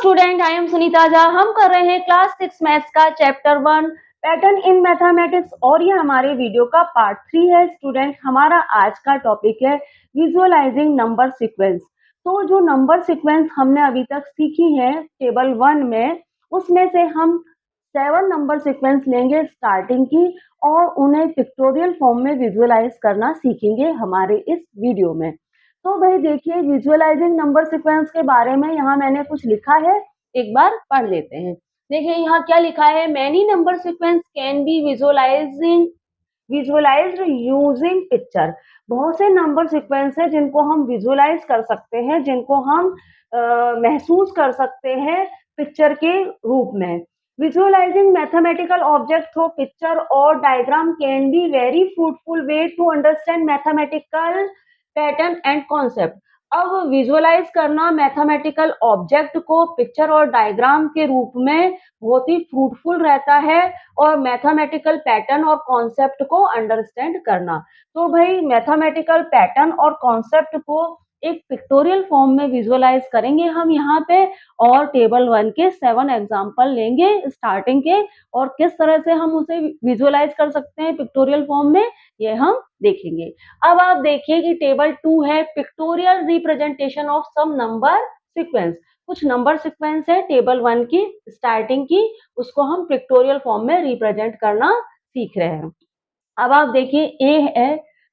Student, I am Sunita Jha. हम कर रहे हैं क्लास 6 मैथ्स का चैप्टर 1 पैटर्न इन मैथमेटिक्स और ये हमारे वीडियो का पार्ट 3 है। स्टूडेंट, हमारा आज का टॉपिक है विजुअलाइजिंग नंबर सीक्वेंस। तो जो नंबर सीक्वेंस हमने अभी तक सीखी है टेबल 1 में, उसमें से हम 7 नंबर सीक्वेंस लेंगे स्टार्टिंग की और उन्हें पिक्टोरियल फॉर्म में विजुअलाइज करना सीखेंगे हमारे इस वीडियो में। तो भाई देखिए, विजुअलाइजिंग नंबर सीक्वेंस के बारे में यहाँ मैंने कुछ लिखा है, एक बार पढ़ लेते हैं। देखिए यहाँ क्या लिखा है, many number sequence can be visualised using picture. बहुत से नंबर सीक्वेंस है जिनको हम विजुअलाइज कर सकते हैं, जिनको हम महसूस कर सकते हैं पिक्चर के रूप में। Visualising mathematical object through picture और diagram can be very fruitful way to understand mathematical pattern and concept. अब विजुअलाइज करना मैथमेटिकल ऑब्जेक्ट को पिक्चर और डायग्राम के रूप में बहुत ही फ्रूटफुल रहता है, और मैथमेटिकल पैटर्न और कॉन्सेप्ट को अंडरस्टैंड करना। तो भाई मैथमेटिकल पैटर्न और कॉन्सेप्ट को एक पिक्टोरियल फॉर्म में विजुअलाइज करेंगे हम यहाँ पे, और टेबल 1 के 7 एग्जाम्पल लेंगे स्टार्टिंग के, और किस तरह से हम उसे विजुअलाइज कर सकते हैं पिक्टोरियल फॉर्म में, ये हम देखेंगे। अब आप देखिए कि टेबल 2 है pictorial representation of some number sequence. कुछ नंबर सीक्वेंस है टेबल 1 की स्टार्टिंग की, उसको हम पिक्टोरियल फॉर्म में रिप्रेजेंट करना सीख रहे हैं। अब आप देखिए ए है,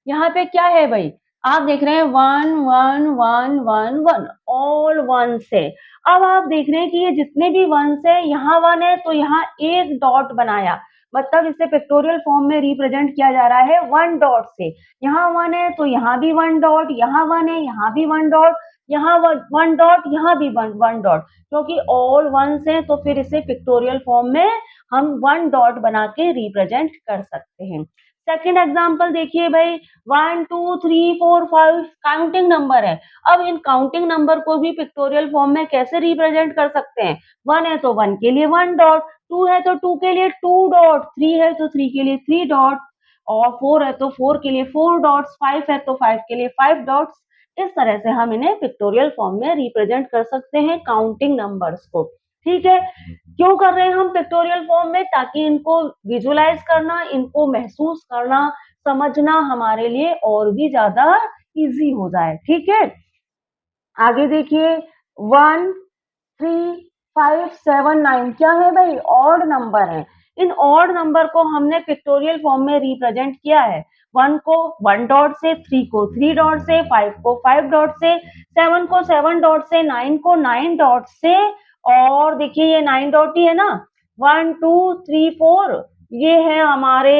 यहाँ पे क्या है भाई, आप देख रहे हैं 1 1 1 1 1 ऑल 1 से। अब आप देख रहे हैं कि ये जितने भी 1 है, यहाँ 1 है तो यहाँ एक डॉट बनाया, मतलब इसे पिक्टोरियल फॉर्म में रिप्रेजेंट किया जा रहा है 1 डॉट से। यहाँ 1 है तो यहाँ भी 1 डॉट, यहाँ 1 है यहाँ भी 1 डॉट, यहाँ 1 डॉट, यहाँ भी 1 डॉट, क्योंकि ऑल 1 है तो फिर इसे पिक्टोरियल फॉर्म में हम 1 डॉट बना के रिप्रेजेंट कर सकते हैं। सेकेंड एग्जाम्पल देखिए भाई, 1 2 3 4 5 काउंटिंग नंबर है। अब इन काउंटिंग नंबर को भी पिक्टोरियल फॉर्म में कैसे रिप्रेजेंट कर सकते हैं, 1 है तो 1 के लिए 1 डॉट, 2 है तो 2 के लिए 2 डॉट, 3 है तो 3 के लिए 3 डॉट, और 4 है तो 4 के लिए 4 डॉट्स, 5 है तो 5 के लिए 5 डॉट्स। इस तरह से हम इन्हें पिक्टोरियल फॉर्म में रिप्रेजेंट कर सकते हैं काउंटिंग नंबर्स को। ठीक है, क्यों कर रहे हैं हम पिक्टोरियल फॉर्म में, ताकि इनको विजुअलाइज करना, इनको महसूस करना, समझना हमारे लिए और भी ज्यादा इजी हो जाए। ठीक है, आगे देखिए 1 3 5 7 9 क्या है भाई, ऑड नंबर है। इन ऑड नंबर को हमने पिक्टोरियल फॉर्म में रिप्रेजेंट किया है, 1 को 1 डॉट से, 3 को 3 डॉट से, 5 को 5 डॉट से, 7 को 7 डॉट से, 9 को 9 डॉट से, और देखिए ये 9 डॉट ही है ना, 1 2 3 4 ये है हमारे,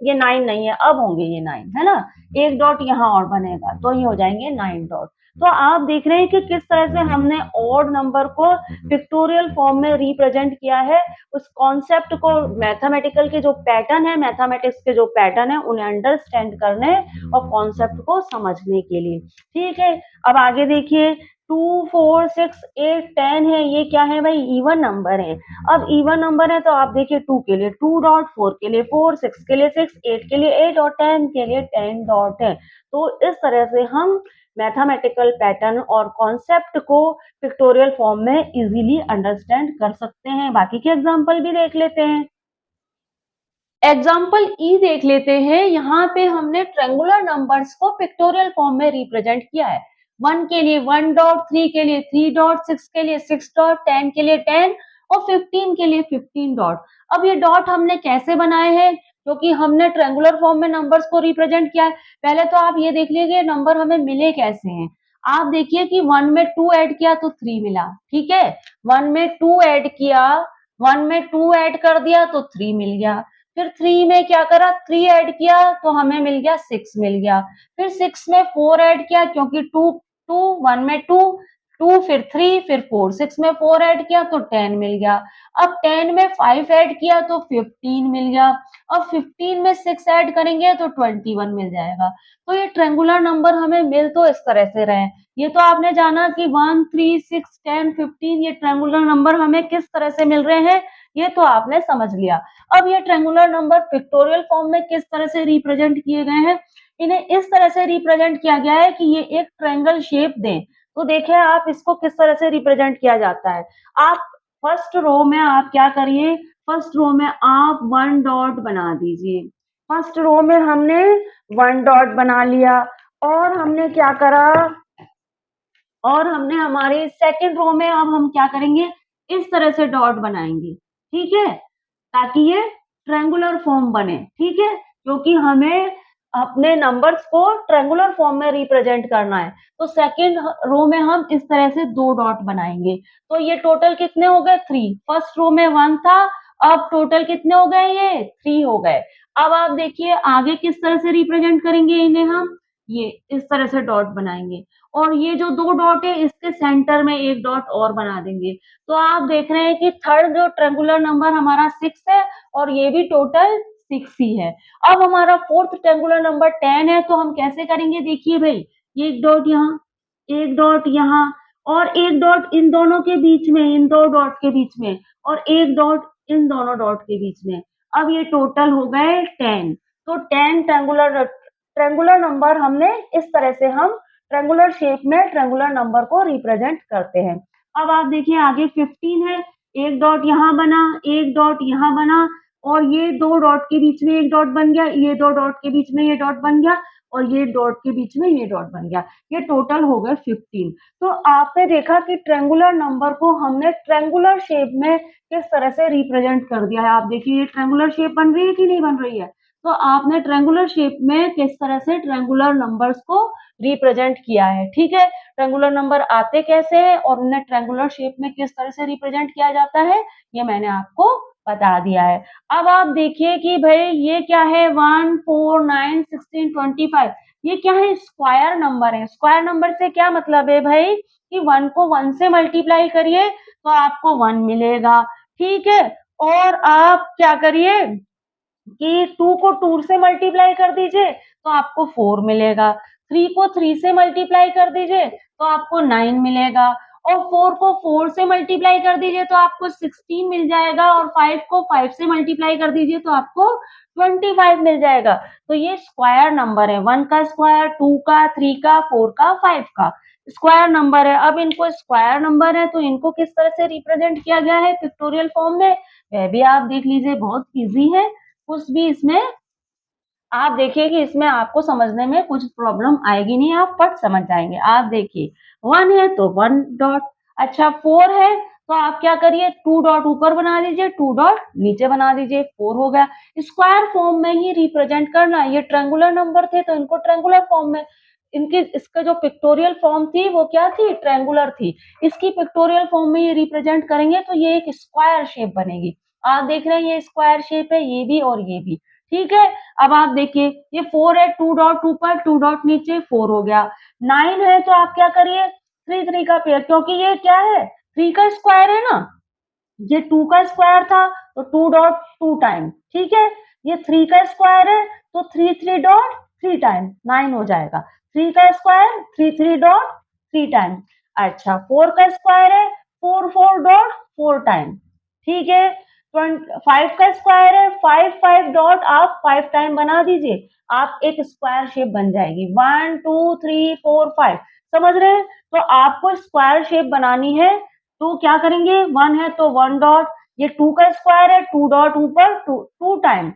ये 9 नहीं है, अब होंगे ये 9 है ना, एक डॉट यहाँ और बनेगा तो ये हो जाएंगे 9 डॉट। तो आप देख रहे हैं कि किस तरह से हमने ऑड नंबर को पिक्टोरियल फॉर्म में रिप्रेजेंट किया है, उस कॉन्सेप्ट को, मैथमेटिकल के जो पैटर्न है, मैथमेटिक्स के जो पैटर्न है, उन्हें अंडरस्टैंड करने और कॉन्सेप्ट को समझने के लिए। ठीक है, अब आगे देखिए 2 4 6 8 10 है, ये क्या है भाई, इवन नंबर है। अब इवन नंबर है तो आप देखिए 2 के लिए 2 डॉट, 4 के लिए 4, 6 के लिए 6, 8 के लिए 8 और 10 के लिए 10 डॉट है। तो इस तरह से हम मैथमेटिकल पैटर्न और कॉन्सेप्ट को पिक्टोरियल फॉर्म में इजीली अंडरस्टैंड कर सकते हैं। बाकी के एग्जांपल भी देख लेते हैं। एग्जाम्पल ई देख लेते हैं। यहाँ पे हमने ट्रायंगुलर नंबर्स को पिक्टोरियल फॉर्म में रिप्रेजेंट किया है। 1 के लिए 1 डॉट, 3 के लिए 3 डॉट, 6 के लिए 6 डॉट, 10 के लिए 10 और 15 के लिए 15 डॉट। अब ये डॉट हमने कैसे बनाए हैं, क्योंकि हमने ट्रायंगुलर फॉर्म में नंबर्स को रिप्रेजेंट किया है। पहले तो आप ये देख लीजिए नंबर हमें मिले कैसे हैं। आप देखिए कि 1 में 2 ऐड किया तो 3 मिला। ठीक है, 1 में 2 ऐड किया, 1 में 2 ऐड कर दिया तो 3 मिल गया। फिर 3 में क्या करा, 3 ऐड किया तो हमें मिल गया 6 मिल गया। फिर 6 में 4 ऐड किया, क्योंकि 2 2 1 में 2 2 फिर 3 फिर 4, 6 में 4 ऐड किया तो 10 मिल गया। अब 10 में 5 ऐड किया तो 15 मिल गया। अब 15 में 6 ऐड करेंगे तो 21 मिल जाएगा। तो ये ट्रायंगुलर नंबर हमें मिल तो इस तरह से रहे। ये तो आपने जाना कि 1 3 6 10 15 ये ट्रायंगुलर नंबर हमें किस तरह से मिल रहे हैं, ये तो आपने समझ लिया। अब ये ट्रायंगुलर नंबर पिक्टोरियल फॉर्म में किस तरह से रिप्रेजेंट किए गए हैं, इन्हें इस तरह से रिप्रेजेंट किया गया है कि ये एक ट्रायंगल शेप दें। तो देखिए आप इसको किस तरह से रिप्रेजेंट किया जाता है। आप फर्स्ट रो में आप क्या करिए, फर्स्ट रो में आप 1 डॉट बना दीजिए। फर्स्ट रो में हमने 1 डॉट बना लिया और हमने क्या करा, और हमने हमारे सेकंड रो में अब हम क्या करेंगे, इस तरह से डॉट बनाएंगे, ठीक है, ताकि ये ट्रायंगुलर फॉर्म बने, ठीक है, क्योंकि हमें अपने नंबर्स को ट्रायंगुलर फॉर्म में रिप्रेजेंट करना है। तो सेकंड रो में हम इस तरह से 2 डॉट बनाएंगे। तो ये टोटल कितने हो गए, 3। फर्स्ट रो में 1 था, अब टोटल कितने हो गए, ये 3 हो गए। अब आप देखिए आगे किस तरह से रिप्रेजेंट करेंगे इन्हें हम, ये इस तरह से डॉट बनाएंगे और ये जो 2 डॉट है इसके सेंटर में 1 डॉट और बना देंगे। तो आप देख रहे हैं कि थर्ड जो ट्रायंगुलर नंबर हमारा 6 है और ये भी टोटल 6 ही है। अब हमारा फोर्थ ट्रायंगुलर नंबर 10 है, तो हम कैसे करेंगे, देखिए भाई, 1 डॉट यहाँ, 1 डॉट यहाँ और 1 डॉट इन दोनों के बीच में, इन 2 डॉट के बीच में, और 1 डॉट इन दोनों डॉट के बीच में। अब ये टोटल हो गए 10। तो 10 ट्रायंगुलर नंबर हमने इस तरह से हम ट्रायंगुलर शेप में ट्रायंगुलर नंबर को रिप्रेजेंट करते हैं। अब आप देखिए आगे 15 है, 1 डॉट यहाँ बना, 1 डॉट यहाँ बना और ये 2 डॉट के बीच में 1 डॉट बन गया, ये 2 डॉट के बीच में ये डॉट बन गया और ये डॉट के बीच में ये डॉट बन गया। ये टोटल हो गए 15। तो आपने देखा कि ट्रायंगुलर नंबर को हमने ट्रायंगुलर शेप में किस तरह से रिप्रेजेंट कर दिया है। आप देखिए ये ट्रायंगुलर शेप बन रही है कि नहीं बन रही है। तो आपने ट्रायंगुलर शेप में किस तरह से ट्रायंगुलर नंबर्स को रिप्रेजेंट किया है, ठीक है। ट्रायंगुलर नंबर आते कैसे हैं और उन्हें ट्रायंगुलर शेप में किस तरह से रिप्रेजेंट किया जाता है, ये मैंने आपको बता दिया है। अब आप देखिए कि भाई ये क्या है, 1 4 9 16 25, ये क्या है, स्क्वायर नंबर है। स्क्वायर नंबर से क्या मतलब है भाई कि 1 को 1 से मल्टीप्लाई करिए तो आपको 1 मिलेगा, ठीक है। और आप क्या करिए कि 2 को 2 से मल्टीप्लाई कर दीजिए तो आपको 4 मिलेगा, 3 को 3 से मल्टीप्लाई कर दीजिए तो आपको 9 मिलेगा और 4 को 4 से मल्टीप्लाई कर दीजिए तो आपको 16 मिल जाएगा और 5 को 5 से मल्टीप्लाई कर दीजिए तो आपको 25 मिल जाएगा। तो ये स्क्वायर नंबर है, 1 का स्क्वायर, 2 का, 3 का, 4 का, 5 का स्क्वायर नंबर है। अब इनको स्क्वायर नंबर है तो इनको किस तरह से रिप्रेजेंट किया गया है पिक्टोरियल फॉर्म में, वह भी आप देख लीजिए, बहुत इजी है। कुछ भी इसमें आप देखिए कि इसमें आपको समझने में कुछ प्रॉब्लम आएगी नहीं, आप फट समझ जाएंगे। आप देखिए 1 है तो 1 डॉट, अच्छा 4 है तो आप क्या करिए, 2 डॉट ऊपर बना दीजिए, 2 डॉट नीचे बना दीजिए, 4 हो गया। स्क्वायर फॉर्म में ही रिप्रेजेंट करना, ये ट्रायंगुलर नंबर थे तो इनको ट्रायंगुलर फॉर्म में, इनकी इसका जो पिक्टोरियल फॉर्म थी वो क्या थी, ट्रायंगुलर थी। इसकी पिक्टोरियल फॉर्म में ये रिप्रेजेंट करेंगे तो ये एक स्क्वायर शेप बनेगी। आप देख रहे हैं ये स्क्वायर शेप है, ये भी और ये भी, ठीक है। अब आप देखिए ये 4 है, 2 डॉट ऊपर 2 डॉट नीचे, 4 हो गया। 9 है तो आप क्या करिए, 3 3 का पेयर, क्योंकि ये क्या है, 3 का स्क्वायर है ना, ये 2 का स्क्वायर था तो 2 डॉट 2 टाइम, ठीक है। ये 3 का स्क्वायर है तो 3 3 डॉट 3 टाइम 9 हो जाएगा। 3 का स्क्वायर 3 3 डॉट 3 टाइम। अच्छा 4 का स्क्वायर है 4 4 डॉट 4 टाइम, ठीक है। 5 का स्क्वायर है 5 5 डॉट आप 5 टाइम बना दीजिए, आप एक स्क्वायर शेप बन जाएगी। 1 2 3 4 5, समझ रहे हैं। तो आपको स्क्वायर शेप बनानी है तो क्या करेंगे, 1 है तो 1 डॉट, ये 2 का स्क्वायर है 2 डॉट ऊपर 2 टाइम,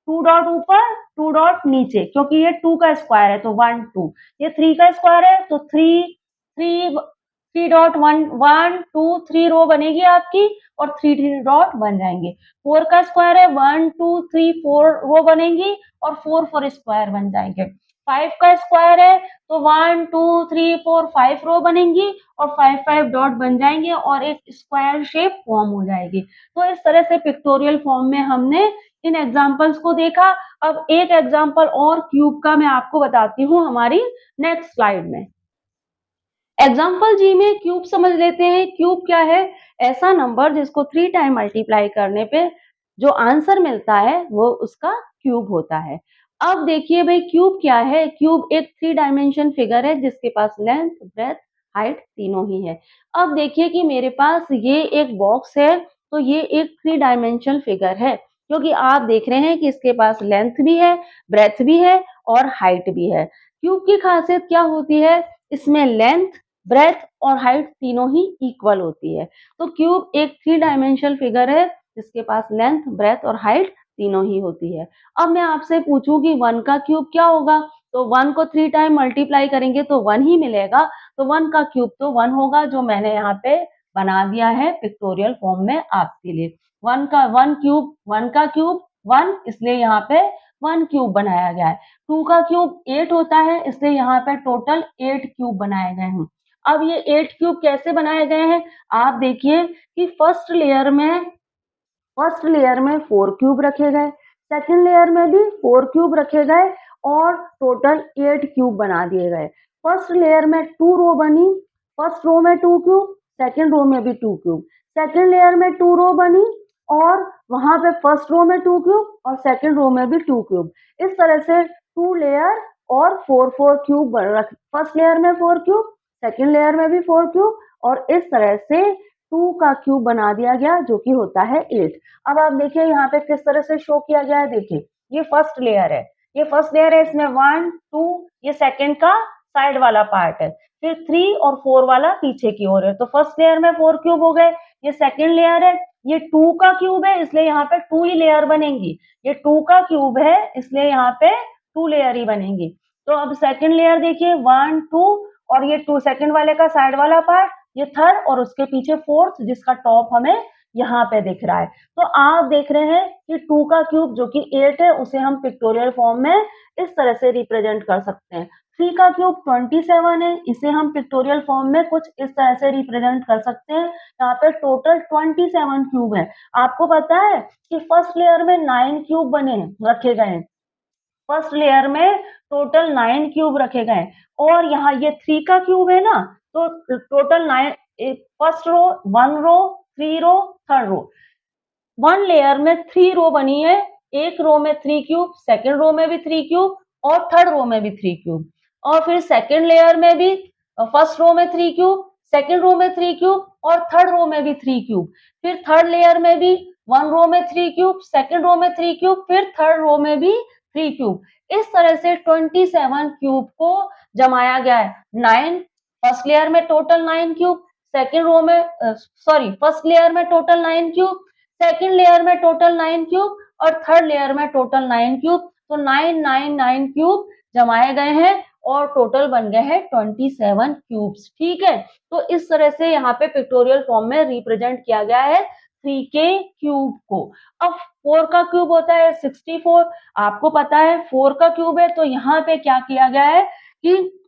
2 डॉट ऊपर 2 डॉट नीचे, क्योंकि ये 2 का स्क्वायर है तो 1 2। ये 3 का स्क्वायर है तो 3 3 3 डॉट 1 1 2 3 रो बनेगी आपकी और 3 3 डॉट बन जाएंगे। 4 का स्क्वायर है 1 2 3 4 रो बनेगी और 4 4 स्क्वायर बन जाएंगे। 5 का स्क्वायर है तो 1 2 3 4 5 रो बनेंगी और 5 5 डॉट बन जाएंगे और एक स्क्वायर शेप फॉर्म हो जाएगी। तो इस तरह से पिक्टोरियल फॉर्म में हमने इन एग्जांपल्स को देखा। अब एक एग्जांपल और क्यूब का मैं आपको बताती हूँ हमारी नेक्स्ट स्लाइड में। एग्जाम्पल जी में क्यूब समझ लेते हैं। क्यूब क्या है, ऐसा नंबर जिसको 3 टाइम मल्टीप्लाई करने पे जो आंसर मिलता है वो उसका क्यूब होता है। अब देखिए भाई क्यूब क्या है, क्यूब एक 3 डायमेंशन फिगर है जिसके पास लेंथ ब्रेथ हाइट तीनों ही है। अब देखिए कि मेरे पास ये एक बॉक्स है तो ये एक 3 डायमेंशन फिगर है, क्योंकि आप देख रहे हैं कि इसके पास लेंथ भी है, ब्रेथ भी है और हाइट भी है। क्यूब की खासियत क्या होती है, इसमें लेंथ ब्रेथ और हाइट तीनों ही इक्वल होती है। तो क्यूब एक 3 डायमेंशनल फिगर है जिसके पास लेंथ, ब्रेथ और हाइट तीनों ही होती है। अब मैं आपसे पूछूं कि 1 का क्यूब क्या होगा, तो 1 को 3 टाइम मल्टीप्लाई करेंगे तो 1 ही मिलेगा। तो 1 का क्यूब तो 1 होगा, जो मैंने यहाँ पे बना दिया है पिक्टोरियल फॉर्म में आपके लिए। 1 का 1 क्यूब, 1 का क्यूब 1, इसलिए यहाँ पे 1 क्यूब बनाया गया है। 2 का क्यूब 8 होता है, इसलिए यहाँ पे टोटल 8 क्यूब बनाए गए हैं। अब ये 8 क्यूब कैसे बनाए गए हैं, आप देखिए कि फर्स्ट लेयर में 4 क्यूब रखे गए, सेकंड लेयर में भी 4 क्यूब रखे गए और टोटल 8 क्यूब बना दिए गए। फर्स्ट लेयर में 2 रो बनी, फर्स्ट रो में 2 क्यूब, सेकंड रो में भी 2 क्यूब, सेकंड लेयर में 2 रो बनी और वहां पे फर्स्ट रो में 2 क्यूब और सेकंड रो में भी 2 क्यूब। इस तरह से 2 लेयर और 4 क्यूब फर्स्ट लेयर में 4 क्यूब, सेकंड लेयर में भी 4 क्यूब और इस तरह से 2 का क्यूब बना दिया गया, जो कि होता है 8। अब आप देखिए यहाँ पे किस तरह से शो किया गया है। देखिए ये फर्स्ट लेयर है, ये फर्स्ट लेयर है, इसमें 1 2 ये सेकंड का साइड वाला पार्ट है, फिर 3 और 4 वाला पीछे की ओर है। तो फर्स्ट लेयर में 4 क्यूब हो गए। ये सेकंड लेयर है, ये 2 का क्यूब है, इसलिए यहाँ पे 2 ही लेयर बनेंगी। ये 2 का क्यूब है, इसलिए यहाँ पे 2 लेयर ही बनेंगी। तो अब सेकंड लेयर देखिए 1 2 और ये 2 सेकंड वाले का साइड वाला पार्ट, ये थर्ड और उसके पीछे फोर्थ, जिसका टॉप हमें यहाँ पे दिख रहा है। तो आप देख रहे हैं कि 2 का क्यूब जो कि 8 है, उसे हम पिक्टोरियल फॉर्म में इस तरह से रिप्रेजेंट कर सकते हैं। 3 का क्यूब 27 है, इसे हम पिक्टोरियल फॉर्म में कुछ इस तरह से रिप्रेजेंट कर सकते हैं। यहाँ पे टोटल 27 क्यूब है। आपको पता है कि फर्स्ट लेयर में 9 क्यूब बने रखे गए हैं, फर्स्ट लेयर में टोटल 9 क्यूब रखे गए और यहाँ ये 3 का क्यूब है ना, तो टोटल 9, फर्स्ट रो 1 रो 3 रो थर्ड रो, 1 लेयर में 3 रो बनी है। एक रो में 3 क्यूब, सेकंड रो में भी 3 क्यूब और थर्ड रो में भी 3 क्यूब। और फिर सेकंड लेयर में भी फर्स्ट रो में 3 क्यूब, सेकंड रो में 3 क्यूब और थर्ड रो में भी 3 क्यूब। फिर थर्ड लेयर में भी 1 रो में 3 क्यूब, सेकंड रो में 3 क्यूब, फिर थर्ड रो में भी 3 क्यूब। इस तरह से 27 क्यूब को जमाया गया है। 9 फर्स्ट लेयर में टोटल 9 क्यूब, सेकंड रो में फर्स्ट लेयर में टोटल 9 क्यूब, सेकंड लेयर में टोटल 9 क्यूब और थर्ड लेयर में टोटल 9 क्यूब। तो 9 क्यूब जमाए गए हैं और टोटल बन गए हैं 27 क्यूब्स। ठीक है, तो इस तरह से यहाँ पे पिक्टोरियल फॉर्म में रिप्रेजेंट किया गया है 3 के क्यूब को। अब 4 का क्यूब होता है 64। आपको पता है 4 का क्यूब है, तो यहाँ पे क्या किया गया है कि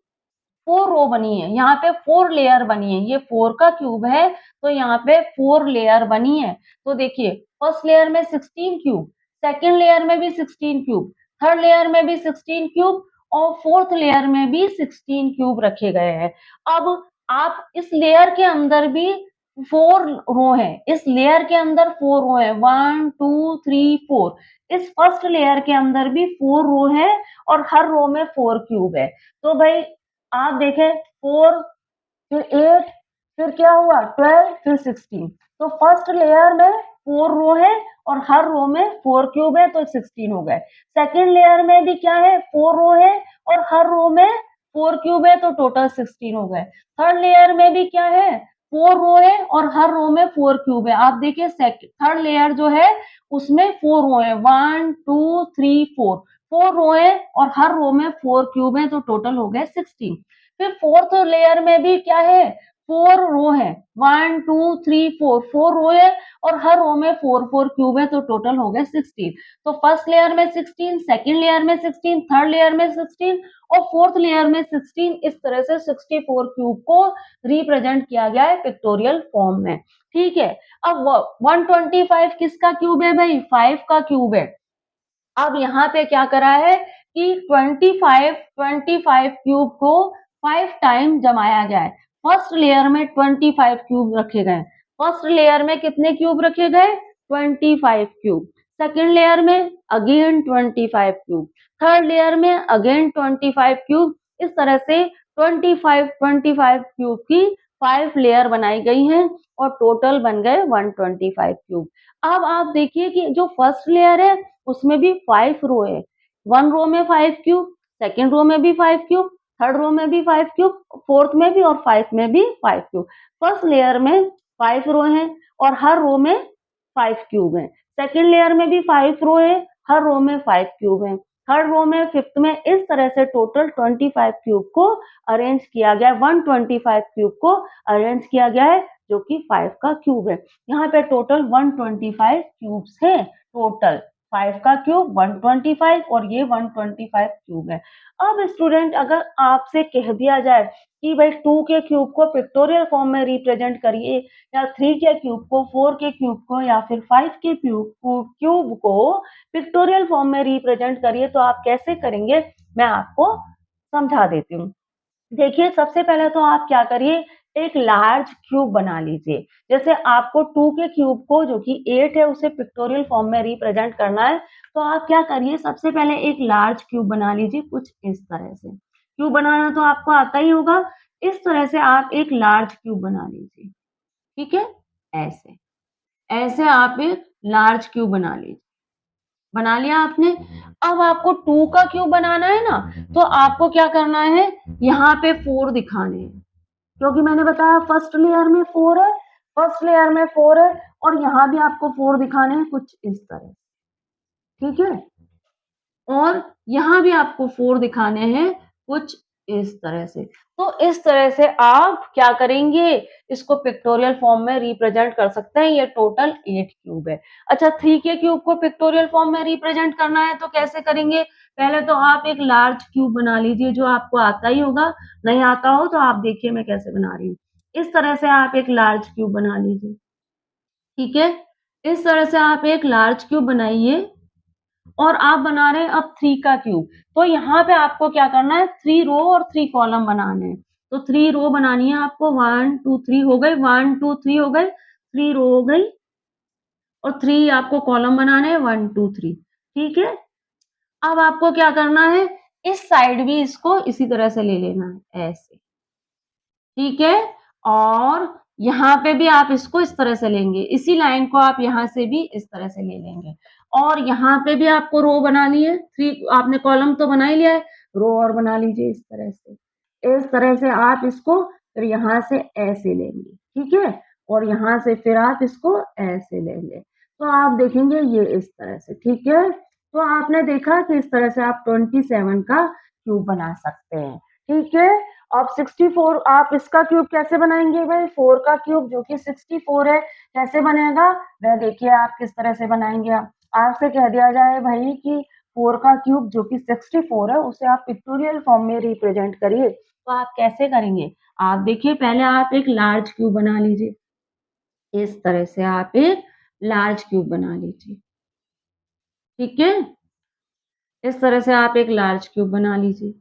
4 रो बनी है, यहाँ पे 4 लेयर बनी है। ये 4 का क्यूब है, तो यहाँ पे 4 लेयर बनी है। तो देखिए फर्स्ट लेयर में 16 क्यूब, सेकंड लेयर में भी 16 क्यूब, थर्ड लेयर में भी 16 क्यूब और फोर्थ लेयर में भी 16 क्यूब रखे गए हैं। अब आप इस लेयर के अंदर भी 4 रो है, इस लेयर के अंदर 4 रो है, 1 2 3 4। इस फर्स्ट लेयर के अंदर भी 4 रो है और हर रो में 4 क्यूब है। तो भाई आप देखें 4 फिर 8 फिर क्या हुआ 12 फिर 16। तो फर्स्ट लेयर में 4 रो है और हर रो में 4 क्यूब है, तो 16 हो गए। सेकंड लेयर में भी क्या है 4 रो है और हर रो में 4 क्यूब है, तो टोटल 16 हो गए। थर्ड लेयर में भी क्या है 4 रो है और हर रो में 4 क्यूब है। आप देखिए थर्ड लेयर जो है उसमें 4 रो है, 1 2 3 4, 4 रो है और हर रो में 4 क्यूब है, तो टोटल हो गए 16। फिर फोर्थ लेयर में भी क्या है 4 रो है, 1 2 3 4, 4 रो है और हर रो में 4 क्यूब है, तो टोटल हो गए 16। तो फर्स्ट लेयर में 16, सेकंड लेयर में 16, थर्ड लेयर में 16 और फोर्थ लेयर में 16। इस तरह से 64 क्यूब को रिप्रेजेंट किया गया है पिक्टोरियल फॉर्म में। ठीक है, अब 125 किसका क्यूब है भाई, 5 का क्यूब है। अब यहाँ पे क्या करा है कि 25 क्यूब को 5 टाइम जमाया गया है। फर्स्ट लेयर में 25 क्यूब रखे गए, फर्स्ट लेयर में कितने क्यूब रखे गए 25 क्यूब, सेकंड लेयर में अगेन 25 क्यूब, थर्ड लेयर में अगेन 25 क्यूब। इस तरह से 25 क्यूब की 5 लेयर बनाई गई हैं और टोटल बन गए 125 क्यूब। अब आप देखिए कि जो फर्स्ट लेयर है उसमें भी 5 रो है, 1 रो में 5 क्यूब, सेकंड रो में भी 5 क्यूब, थर्ड रो में भी 5 क्यूब, फोर्थ में भी और 5 में भी 5 क्यूब। फर्स्ट लेयर में 5 रो हैं और हर रो में 5 क्यूब हैं। सेकंड लेयर में भी 5 रो है, हर रो में 5 क्यूब हैं। थर्ड रो में, फिफ्थ में, इस तरह से टोटल 25 क्यूब को अरेंज किया गया है, 125 क्यूब को अरेंज किया गया है, जो कि 5 का क्यूब है। यहाँ पे टोटल 125 क्यूब्स हैं, टोटल 5 का क्यूब 125 और ये 125 क्यूब है। अब स्टूडेंट, अगर आपसे कह दिया जाए कि भाई 2 के क्यूब को पिक्टोरियल फॉर्म में रिप्रेजेंट करिए, या 3 के क्यूब को, 4 के क्यूब को, या फिर 5 के क्यूब को पिक्टोरियल फॉर्म में रिप्रेजेंट करिए, तो आप कैसे करेंगे, मैं आपको समझा देती हूँ। देखिए, सबसे पहले तो आप क्या करिए, एक लार्ज क्यूब बना लीजिए। जैसे आपको 2 के क्यूब को, जो कि 8 है, उसे पिक्टोरियल फॉर्म में रिप्रेजेंट करना है, तो आप क्या करिए, सबसे पहले एक लार्ज क्यूब बना लीजिए, कुछ इस तरह से। क्यूब बनाना तो आपको आता ही होगा। इस तरह से आप एक लार्ज क्यूब बना लीजिए, ठीक है? ऐसे, ऐसे आप एक लार्ज क्यूब बना लीजिए। बना लिया आपने। अब आपको 2 का क्यूब बनाना है ना, तो आपको क्या करना है, यहाँ पे 4 दिखाने हैं, क्योंकि मैंने बताया फर्स्ट लेयर में 4 है, फर्स्ट लेयर में 4 है, और यहाँ भी आपको 4 दिखाने हैं, कुछ इस तरह, ठीक है? और यहाँ भी आपको 4 दिखाने हैं, कुछ इस तरह से। तो इस तरह से आप क्या करेंगे, इसको पिक्टोरियल फॉर्म में रिप्रेजेंट कर सकते हैं। ये टोटल 8 क्यूब है। अच्छा, 3 के क्यूब को पिक्टोरियल फॉर्म में रिप्रेजेंट करना है, तो कैसे करेंगे? पहले तो आप एक लार्ज क्यूब बना लीजिए, जो आपको आता ही होगा। नहीं आता हो तो आप देखिए मैं कैसे बना रही हूँ। इस तरह से आप एक लार्ज क्यूब बना लीजिए, ठीक है? इस तरह से आप एक लार्ज क्यूब बनाइए। और आप बना रहे हैं अब 3 का क्यूब, तो यहाँ पे आपको क्या करना है, 3 रो और 3 कॉलम बनाने हैं। तो 3 रो बनानी है आपको, 1 2 3 हो गए, 1 2 3 हो गए, 3 रो हो गई, और 3 आपको कॉलम बनाने हैं, 1 2 3, ठीक है? अब आपको क्या करना है, इस साइड भी इसको इसी तरह से ले लेना है, ऐसे, ठीक है? और यहाँ पे भी आप इसको इस तरह से लेंगे, इसी लाइन को आप यहाँ से भी इस तरह से ले लेंगे, और यहाँ पे भी आपको रो बनानी है। 3 आपने कॉलम तो बना ही लिया है, रो और बना लीजिए इस तरह से। इस तरह से आप इसको फिर यहाँ से ऐसे लेंगे, ठीक है? और यहाँ से फिर आप इसको ऐसे लेंगे, तो आप देखेंगे ये इस तरह से, ठीक है? तो आपने देखा कि इस तरह से आप 27 का क्यूब बना सकते हैं, ठीक है? अब 64 आप इसका क्यूब कैसे बनाएंगे भाई, 4 का क्यूब जो कि 64 है, कैसे बनेगा, वह देखिए आप किस तरह से बनाएंगे। आपसे कह दिया जाए भाई कि 4 का क्यूब जो कि 64 है, उसे आप पिक्टोरियल फॉर्म में रिप्रेजेंट करिए, तो आप कैसे करेंगे? आप देखिए, पहले आप एक लार्ज क्यूब बना लीजिए, इस तरह से आप एक लार्ज क्यूब बना लीजिए, ठीक है? इस तरह से आप एक लार्ज क्यूब बना लीजिए।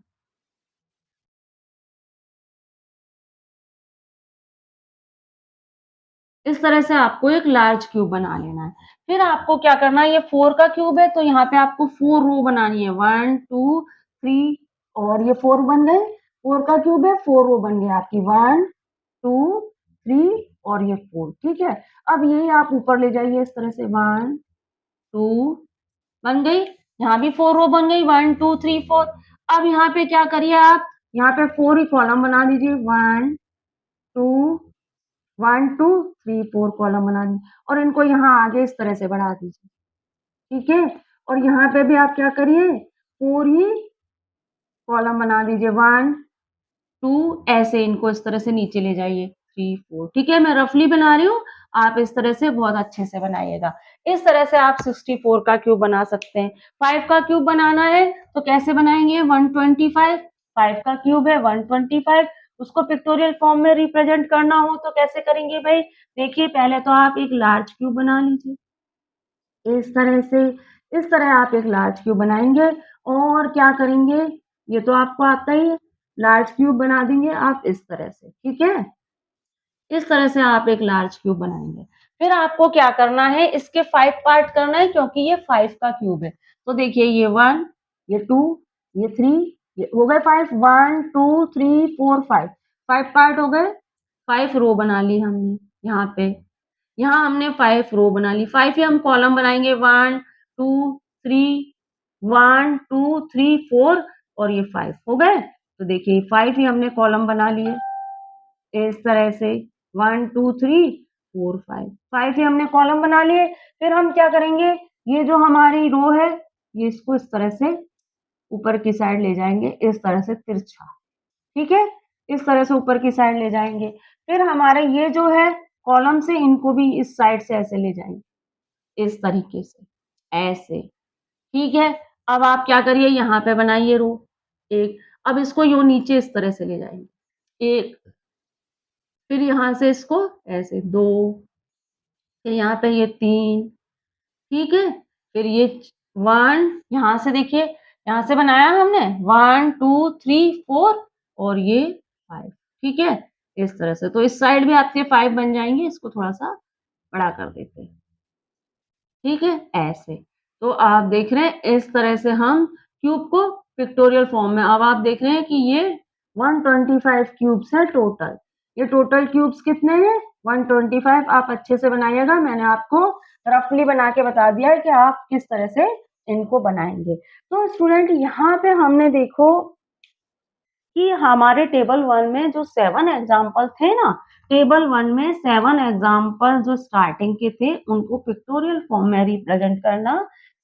इस तरह से आपको एक लार्ज क्यूब बना लेना है। फिर आपको क्या करना है, ये 4 का क्यूब है, तो यहाँ पे आपको 4 रो बनानी है, 1 2 3, और ये 4 बन गए। 4 का क्यूब है, 4 रो बन गई आपकी, 1 2 3 और ये 4, ठीक है? अब ये आप ऊपर ले जाइए इस तरह से, 1 2 बन गई। यहाँ भी 4 रो बन गई, 1 2 3 4। अब यहाँ पे क्या करिए आप, यहाँ पे 4 ही कॉलम बना दीजिए, 1 2 1 2 3 4 कॉलम बना दी, और इनको यहाँ आगे इस तरह से बढ़ा दीजिए, ठीक है? और यहाँ पे भी आप क्या करिए, 4 ही कॉलम बना दीजिए, 1 2, ऐसे इनको इस तरह से नीचे ले जाइए, 3 4, ठीक है? मैं रफली बना रही हूँ, आप इस तरह से बहुत अच्छे से बनाइएगा। इस तरह से आप 64 का क्यूब बना सकते हैं। 5 का क्यूब बनाना है, तो कैसे बनाएंगे, 125, 5 का क्यूब है 125, उसको पिक्टोरियल फॉर्म में रिप्रेजेंट करना हो तो कैसे करेंगे भाई? देखिए, पहले तो आप एक लार्ज क्यूब बना लीजिए, इस तरह से। इस तरह आप एक लार्ज क्यूब बनाएंगे, और क्या करेंगे, ये तो आपको आता ही है, लार्ज क्यूब बना देंगे आप इस तरह से, ठीक है? इस तरह से आप एक लार्ज क्यूब बनाएंगे। फिर आपको क्या करना है, इसके 5 पार्ट करना है, क्योंकि ये 5 का क्यूब है। तो देखिए, ये 1 ये 2 ये 3, ये हो गए 5, 1 2 3 4 5, 5 पार्ट हो गए। 5 रो बना ली हमने यहाँ पे, यहाँ हमने 5 रो बना ली, 5 ही हम कॉलम बनाएंगे, 1 2 3 1 2 3 4, और ये 5 हो गए। तो देखिए 5 ही हमने कॉलम बना लिए इस तरह से 1 2 3 4 5 5 ही हमने कॉलम बना लिए। फिर हम क्या करेंगे, ये जो हमारी रो है ये इसको इस तरह से ऊपर की साइड ले जाएंगे, इस तरह से तिरछा, ठीक है, इस तरह से ऊपर की साइड ले जाएंगे। फिर हमारे ये जो है कॉलम से इनको भी इस साइड से ऐसे ले जाएंगे, इस तरीके से ऐसे, ठीक है। अब आप क्या करिए, यहाँ पे बनाइए रो एक। अब इसको यूं नीचे इस तरह से ले जाएंगे एक, फिर यहाँ से इसको ऐसे दो, फिर यहाँ पे ये तीन, ठीक है, फिर ये वन, यहाँ से देखिए यहाँ से बनाया हमने 1 2 3 4 और ये 5, ठीक है, इस तरह से। तो इस साइड भी आपके 5 बन जाएंगे, इसको थोड़ा सा बड़ा कर देते हैं, ठीक है, ऐसे। तो आप देख रहे हैं इस तरह से हम क्यूब को पिक्टोरियल फॉर्म में, अब आप देख रहे हैं कि ये 125 क्यूब्स है टोटल। ये टोटल क्यूब्स कितने हैं 125। आप अच्छे से बनाइएगा, मैंने आपको रफली बना के बता दिया है कि आप किस तरह से इनको बनाएंगे। तो स्टूडेंट यहाँ पे हमने देखो कि हमारे टेबल 1 में जो 7 एग्जाम्पल थे ना, टेबल 1 में 7 एग्जाम्पल जो स्टार्टिंग के थे उनको पिक्टोरियल फॉर्म में रिप्रेजेंट करना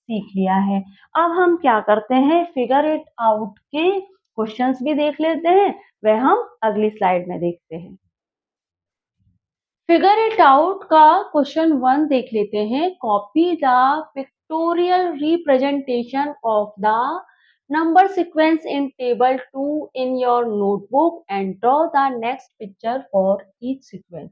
सीख लिया है। अब हम क्या करते हैं, फिगर इट आउट के क्वेश्चंस भी देख लेते हैं, वह हम अगली स्लाइड में देखते हैं। फिगर इट आउट का क्वेश्चन 1 देख लेते हैं। Copy the pictorial representation of the number sequence in table 2 in your notebook and draw the next picture for each sequence।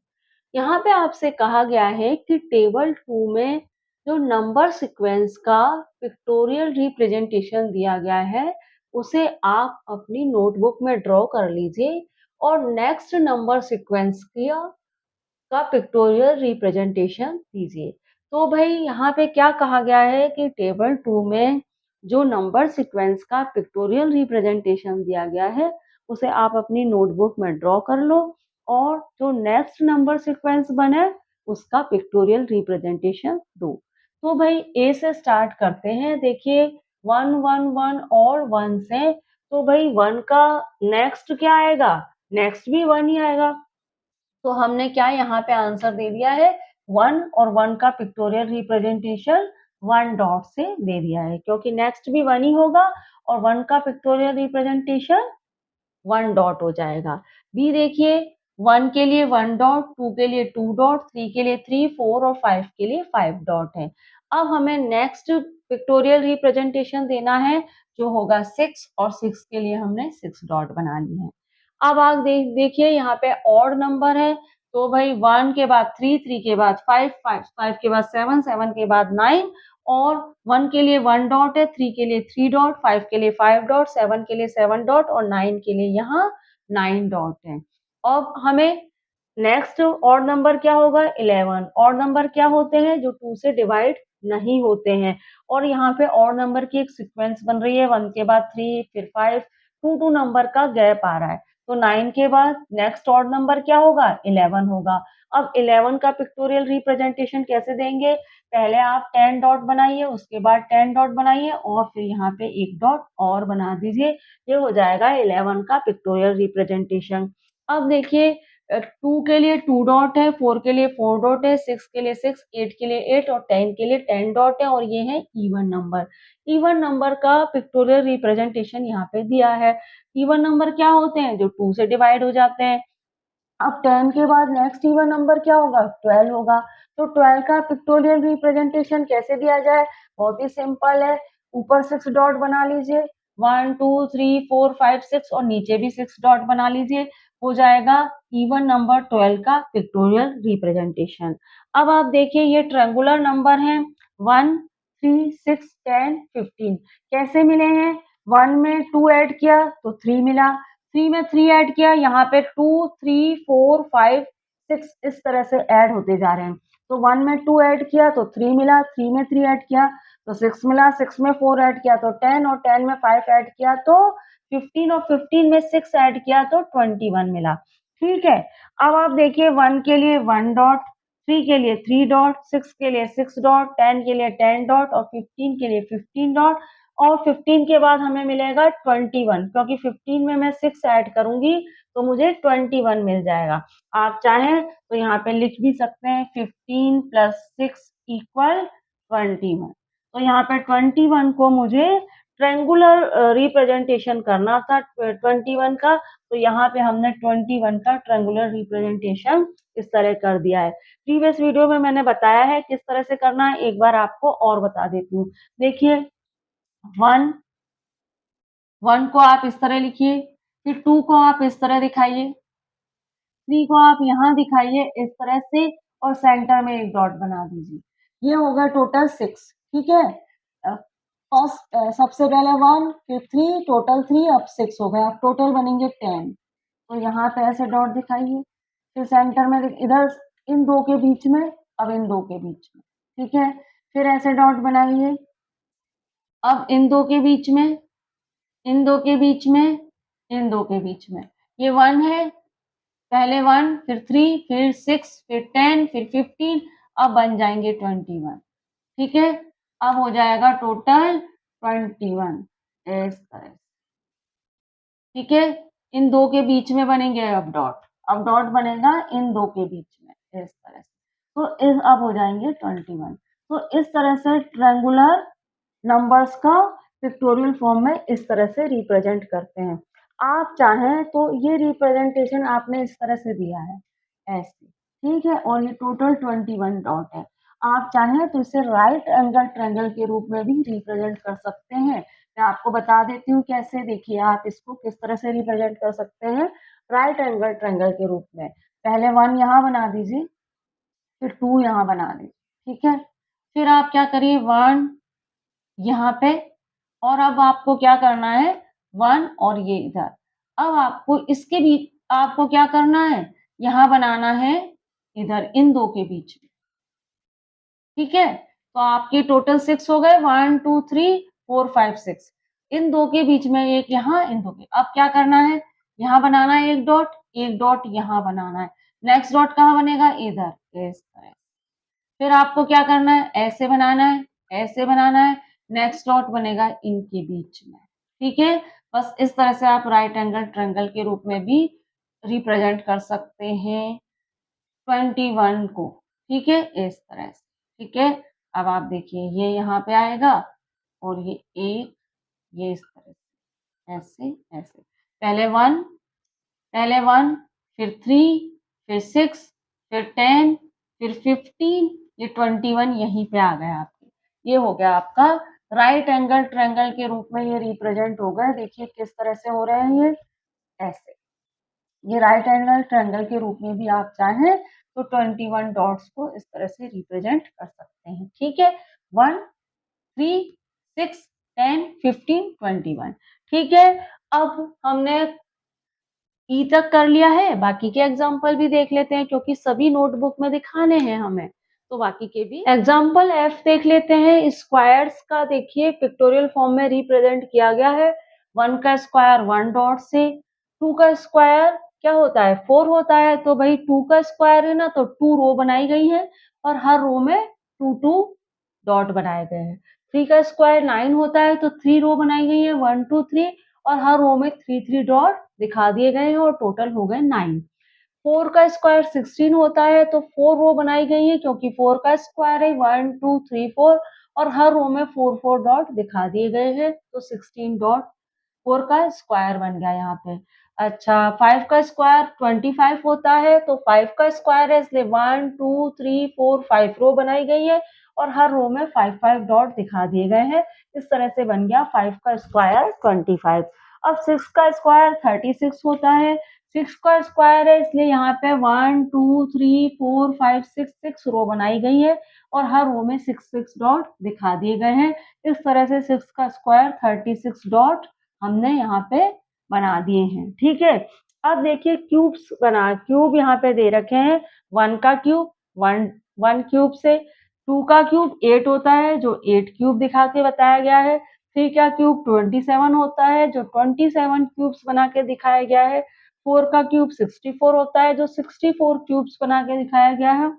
यहाँ पे आपसे कहा गया है कि टेबल 2 में जो नंबर सीक्वेंस का पिक्टोरियल रिप्रेजेंटेशन दिया गया है उसे आप अपनी नोटबुक में ड्रॉ कर लीजिए और नेक्स्ट नंबर सीक्वेंस का पिक्टोरियल रिप्रेजेंटेशन दीजिए। तो भाई यहाँ पे क्या कहा गया है कि टेबल 2 में जो नंबर सीक्वेंस का पिक्टोरियल रिप्रेजेंटेशन दिया गया है उसे आप अपनी नोटबुक में ड्रॉ कर लो और जो नेक्स्ट नंबर सीक्वेंस बने उसका पिक्टोरियल रिप्रेजेंटेशन दो। तो भाई ए से स्टार्ट करते हैं। देखिए 1 1 1 और 1 से, तो भाई 1 का नेक्स्ट क्या आएगा, नेक्स्ट भी 1 ही आएगा। तो हमने क्या यहाँ पे आंसर दे दिया है 1 और 1 का पिक्टोरियल रिप्रेजेंटेशन 1 डॉट से दे दिया है, क्योंकि नेक्स्ट भी 1 ही होगा और 1 का पिक्टोरियल रिप्रेजेंटेशन 1 डॉट हो जाएगा। बी देखिए 1 के लिए 1 डॉट, 2 के लिए 2 डॉट, 3 के लिए 3, 4 और 5 के लिए 5 डॉट है। अब हमें नेक्स्ट पिक्टोरियल रिप्रेजेंटेशन देना है जो होगा 6 और 6 के लिए हमने 6 डॉट बना ली है। अब आप देखिए यहाँ पे ऑड नंबर है, तो भाई 1 के बाद 3, 3 के बाद 5, 5 के बाद 7, 7 के बाद 9 और 1 के लिए 1 डॉट है, 3 के लिए 3 डॉट, 5 के लिए 5 डॉट, 7 के लिए 7 डॉट और 9 के लिए यहाँ 9 डॉट है। अब हमें नेक्स्ट ऑड नंबर क्या होगा 11। ऑड नंबर क्या होते हैं जो 2 से डिवाइड नहीं होते हैं, और यहाँ पे ऑड नंबर की एक सीक्वेंस बन रही है 1 के बाद 3 फिर 5, 2 नंबर का गैप आ रहा है। तो 9 के बाद नेक्स्ट ऑड नंबर क्या होगा 11 होगा। अब 11 का पिक्टोरियल रिप्रेजेंटेशन कैसे देंगे, पहले आप 10 डॉट बनाइए, उसके बाद 10 डॉट बनाइए और फिर यहाँ पे एक डॉट और बना दीजिए, ये हो जाएगा 11 का पिक्टोरियल रिप्रेजेंटेशन। अब देखिए 2 के लिए 2 डॉट है, 4 के लिए 4 डॉट है, 6 के लिए 6, 8 के लिए 8 और 10 के लिए 10 डॉट है और ये है इवन नंबर। इवन नंबर का पिक्टोरियल रिप्रेजेंटेशन यहाँ पे दिया है। इवन नंबर क्या होते हैं जो 2 से डिवाइड हो जाते हैं। अब 10 के बाद नेक्स्ट इवन नंबर क्या होगा 12 होगा। तो 12 का पिक्टोरियल रिप्रेजेंटेशन कैसे दिया जाए, बहुत ही सिंपल है, ऊपर 6 डॉट बना लीजिए, 1 2 3 4 5 6 और नीचे भी 6 डॉट बना लीजिए, हो जाएगा इवन नंबर 12 का पिक्टोरियल रिप्रेजेंटेशन। अब आप देखिए ये ट्रायंगुलर नंबर हैं 1 3 6 10 15 कैसे मिले हैं, 1 में 2 ऐड किया तो 3 मिला, 3 में 3 ऐड किया, यहाँ पे 2 3 4 5 6 इस तरह से ऐड होते जा रहे हैं। तो 1 में 2 ऐड किया तो 3 मिला, 3 में 3 ऐड किया तो 6 मिला, 6 में 4 ऐड किया तो 10 और 10 में 5 ऐड किया तो 15 और 15 में 6 ऐड किया तो 21 मिला। ठीक है, अब आप देखिए 1 के लिए 1 डॉट, 3 के लिए 3 डॉट, 6 के लिए 6 डॉट, 10 के लिए 10 डॉट और 15 के लिए 15 डॉट और 15 के बाद हमें मिलेगा 21, क्योंकि 15 में मैं 6 ऐड करूंगी तो मुझे 21 मिल जाएगा। आप चाहें तो यहाँ पे लिख भी सकते हैं 15 + 6 = 21। तो यहाँ पे 21 को मुझे ट्रायंगुलर रिप्रेजेंटेशन करना था 21 का, तो यहाँ पे हमने 21 का ट्रायंगुलर रिप्रेजेंटेशन इस तरह कर दिया है। प्रीवियस वीडियो में मैंने बताया है किस तरह से करना है, एक बार आपको और बता देती हूँ। देखिए 1 1 को आप इस तरह लिखिए, फिर 2 को आप इस तरह दिखाइए, 3 को आप यहाँ दिखाइए इस तरह से और सेंटर में एक डॉट बना दीजिए। ये हो गया टोटल 6, ठीक है? फर्स्ट सबसे पहले 1 फिर 3 टोटल 3 अब 6 हो गया, अब टोटल बनेंगे 10। तो यहाँ पे ऐसे डॉट दिखाइए, फिर सेंटर में इधर इन दो के बीच में, अब इन दो के बीच में, ठीक है? फिर ऐसे डॉट बनाइए, अब इन दो के बीच में, इन दो के बीच में, इन दो के बीच में। ये 1 है, पहले 1 फिर 3 फिर 6 फिर 10 फिर 15, अब बन जाएंगे 21, ठीक है? अब हो जाएगा टोटल 21 इस तरह से, ठीक है? इन दो के बीच में बनेंगे अब डॉट बनेगा इन दो के बीच में इस तरह से। तो इस अब हो जाएंगे 21। तो इस तरह से ट्रायंगुलर नंबर्स का पिक्टोरियल फॉर्म में इस तरह से रिप्रेजेंट करते हैं। आप चाहें तो ये रिप्रेजेंटेशन आपने इस तरह से दिया है, ऐसे, ठीक है? और ये टोटल 21 डॉट है। आप चाहें तो इसे राइट एंगल ट्रायंगल के रूप में भी रिप्रेजेंट कर सकते हैं। मैं आपको बता देती हूँ कैसे। देखिए आप इसको किस तरह से रिप्रेजेंट कर सकते हैं राइट एंगल ट्रायंगल के रूप में। पहले 1 यहाँ बना दीजिए, फिर 2 यहाँ बना दीजिए, ठीक है? फिर आप क्या करिए 1 यहाँ पे, और अब आपको क्या करना है 1 और ये इधर। अब आपको इसके बीच आपको क्या करना है, यहाँ बनाना है इधर इन दो के बीच में, ठीक है? तो आपके टोटल 6 हो गए, 1 2 3 4 5 6। इन दो के बीच में एक यहाँ, इन दो के। अब क्या करना है, यहाँ बनाना है एक डॉट यहाँ बनाना है। नेक्स्ट डॉट कहाँ बनेगा, इधर इस तरह। फिर आपको क्या करना है, ऐसे बनाना है, ऐसे बनाना है, नेक्स्ट डॉट बनेगा इनके बीच में, ठीक है? बस इस तरह से आप राइट एंगल ट्रायंगल के रूप में भी रिप्रेजेंट कर सकते हैं 21 को, ठीक है? इस तरह से, ठीक है? अब आप देखिए ये यहाँ पे आएगा और ये एक, ये इस तरह से, ऐसे ऐसे। पहले 1 फिर 3 फिर 6 फिर 10 फिर 15, ये 21 यहीं पे आ गया आपके। ये हो गया आपका राइट एंगल ट्रायंगल के रूप में ये रिप्रेजेंट हो गए। देखिए किस तरह से हो रहे हैं ये, ऐसे। ये राइट एंगल ट्रायंगल के रूप में भी आप चाहें तो 21 डॉट्स को इस तरह से रिप्रेजेंट कर सकते हैं, ठीक है? 1 3 6 10 15 21, ठीक है? अब हमने ई तक कर लिया है, बाकी के एग्जाम्पल भी देख लेते हैं क्योंकि सभी नोटबुक में दिखाने हैं हमें, तो बाकी के भी एग्जाम्पल एफ देख लेते हैं। स्क्वायर्स का देखिए पिक्टोरियल फॉर्म में रिप्रेजेंट किया गया है। 1 का स्क्वायर 1 डॉट से, 2 का स्क्वायर क्या होता है 4 होता है, तो भाई 2 का स्क्वायर है ना, तो 2 रो बनाई गई है और हर रो में 2 2 डॉट बनाए गए हैं। 3 का स्क्वायर 9 होता है, तो 3 रो बनाई गई है 1 2 3 और हर रो में 3 3 डॉट दिखा दिए गए हैं और टोटल हो गए 9। 4 का स्क्वायर 16 होता है, तो 4 रो बनाई गई है क्योंकि 4 का स्क्वायर है 1 2 3 4 और हर रो में 4 4 डॉट दिखा दिए गए हैं, तो 16 डॉट 4 का स्क्वायर बन गया यहाँ पे। अच्छा 5 का स्क्वायर 25 होता है, तो 5 का स्क्वायर है इसलिए 1 2 3 4 5 रो बनाई गई है और हर रो में 5 5 डॉट दिखा दिए गए हैं। इस तरह से बन गया 5 का स्क्वायर 25। अब 6 का स्क्वायर 36 होता है, 6 का स्क्वायर है इसलिए यहाँ पे 1 2 3 4 5 6 6 रो बनाई गई है और हर रो में 6 6 डॉट दिखा दिए गए हैं। इस तरह से 6 का स्क्वायर 36 डॉट हमने यहाँ पे बना दिए हैं, ठीक है? अब देखिए क्यूब्स क्यूब यहाँ पे दे रखे हैं। 1 का क्यूब 1 क्यूब से, 2 का क्यूब 8 होता है जो 8 क्यूब दिखा के बताया गया है। 3 का क्यूब 27 होता है जो 27 क्यूब्स बना के दिखाया गया है। 4 का क्यूब 64 होता है जो 64 क्यूब्स बना के दिखाया गया है।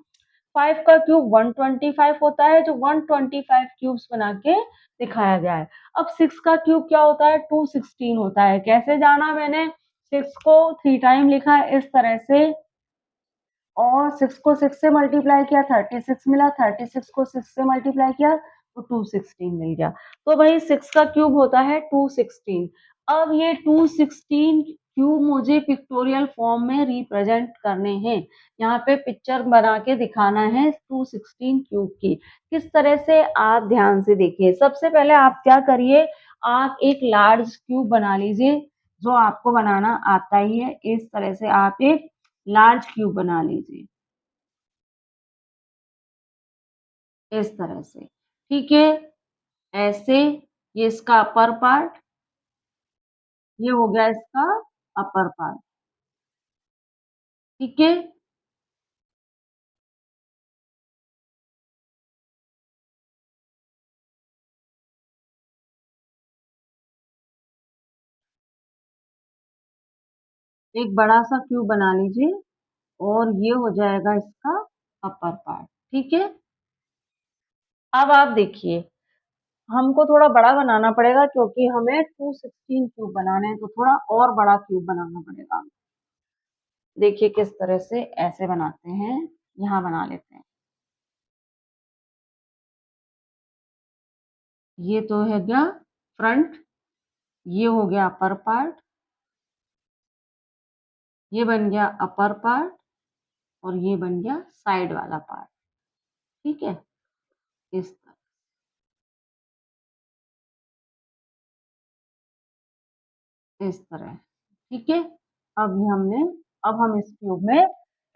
5 का क्यूब 125 होता है, जो 125 क्यूब्स बना के दिखाया गया है। अब 6 का क्यूब क्या होता है? 216 होता है। कैसे जाना मैंने? 6 को 3 टाइम लिखा इस तरह से और 6 को 6 से मल्टीप्लाई किया 36 मिला, 36 को 6 से मल्टीप्लाई किया तो 216 मिल गया। तो भाई 6 का क्यूब होता है 216। अब ये 216 क्यूब मुझे पिक्टोरियल फॉर्म में रिप्रेजेंट करने हैं। यहाँ पे पिक्चर बना के दिखाना है 216 क्यूब की। किस तरह से? आप ध्यान से देखिए। सबसे पहले आप क्या करिए, आप एक लार्ज क्यूब बना लीजिए, जो आपको बनाना आता ही है। इस तरह से आप एक लार्ज क्यूब बना लीजिए, इस तरह से, ठीक है? ऐसे, ये इसका अपर पार्ट, ये हो गया इसका अपर पार्ट, ठीक है? एक बड़ा-सा क्यूब बना लीजिए और ये हो जाएगा इसका अपर पार्ट, ठीक है? अब आप देखिए, हमको थोड़ा बड़ा बनाना पड़ेगा क्योंकि हमें 216 क्यूब बनाने हैं, तो थोड़ा और बड़ा क्यूब बनाना पड़ेगा। देखिए किस तरह से, ऐसे बनाते हैं, यहाँ बना लेते हैं। ये तो है गया फ्रंट, ये हो गया अपर पार्ट, ये बन गया अपर पार्ट और ये बन गया साइड वाला पार्ट, ठीक है? इस तरह, इस तरह, ठीक है? अब ये हमने, अब हम इस क्यूब में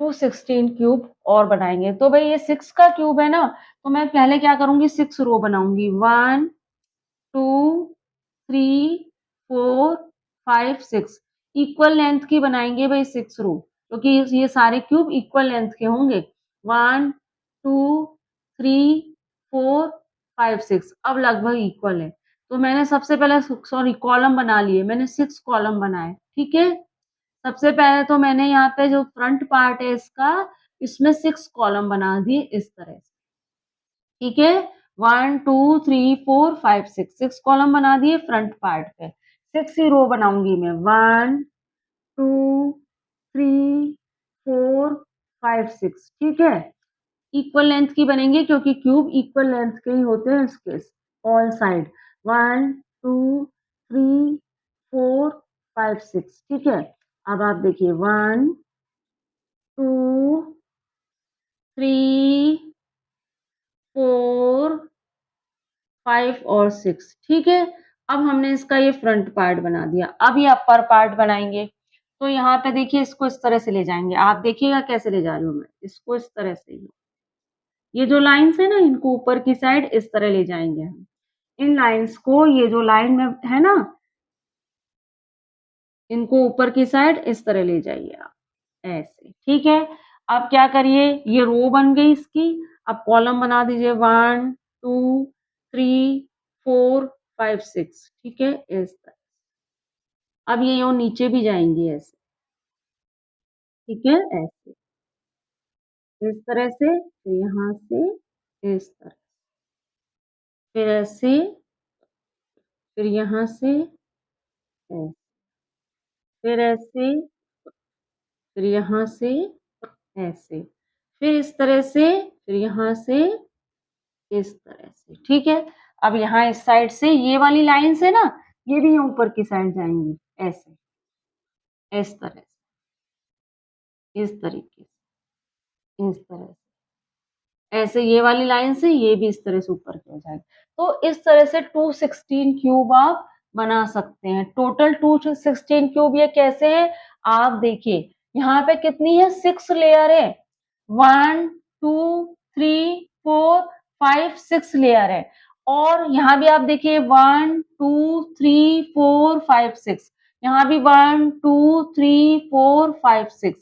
216 क्यूब और बनाएंगे। तो भाई ये 6 का क्यूब है ना, तो मैं पहले क्या करूंगी, 6 रो बनाऊंगी। 1 2 3 4 5 6 इक्वल लेंथ की बनाएंगे भाई 6 रो, क्योंकि ये सारे क्यूब इक्वल लेंथ के होंगे। 1 2 3 4 5 6 अब लगभग इक्वल है। तो मैंने सबसे पहले सॉरी कॉलम बना लिए, मैंने 6 कॉलम बनाए, ठीक है? सबसे पहले तो मैंने यहाँ पे जो फ्रंट पार्ट है इसका, इसमें 6 कॉलम बना दिए इस तरह से, ठीक है? 1 2 3 4 5 6 कॉलम बना दिए फ्रंट पार्ट पे। 6 ही रो बनाऊंगी मैं। 1 2 3 4 5 6, ठीक है? इक्वल लेंथ की बनेंगे क्योंकि क्यूब इक्वल लेंथ के ही होते हैं इसके ऑल साइड। 1 2 3 4 5 6, ठीक है? अब आप देखिए 1 2 3 4 5 और 6, ठीक है? अब हमने इसका ये फ्रंट पार्ट बना दिया। अब ये अपर पार्ट बनाएँगे। तो यहाँ पे देखिए इसको इस तरह से ले जाएँगे। आप देखिएगा कैसे ले जा रही हूँ मैं। इसको इस तरह से, ये जो लाइन्स है ना, इनको ऊपर की साइड इस तरह ले जाएँगे हम। इन लाइन्स को, ये जो लाइन में है ना, इनको ऊपर की साइड इस तरह ले जाइए आप, ऐसे, ठीक है? अब क्या करिए, ये रो बन गई इसकी, अब कॉलम बना दीजिए 1 2 3 4 5 6, ठीक है? इस तरह। अब ये यूँ नीचे भी जाएँगी ऐसे, ठीक है? ऐसे, इस तरह से, फिर यहाँ से इस तरह, फिर ऐसे, फिर यहाँ से ऐसे, फिर ऐसे, फिर यहाँ से ऐसे, फिर इस तरह से, फिर यहाँ से इस तरह से, ठीक है? अब यहाँ इस साइड से ये वाली लाइन्स है ना, ये भी ऊपर की साइड जाएँगी, ऐसे, इस तरह से, इस तरीके से, इस तरह से। ऐसे ये वाली लाइन से ये भी इस तरह से ऊपर की हो जाएगी। तो इस तरह से 216 क्यूब आप बना सकते हैं। टोटल 216 क्यूब ये कैसे है? आप देखिए, यहाँ पे कितनी है? 6 लेयर है। 1 2 3 4 5 6 लेयर है। और यहाँ भी आप देखिए 1 2 3 4 5 6, यहाँ भी 1 2 3 4 5 6।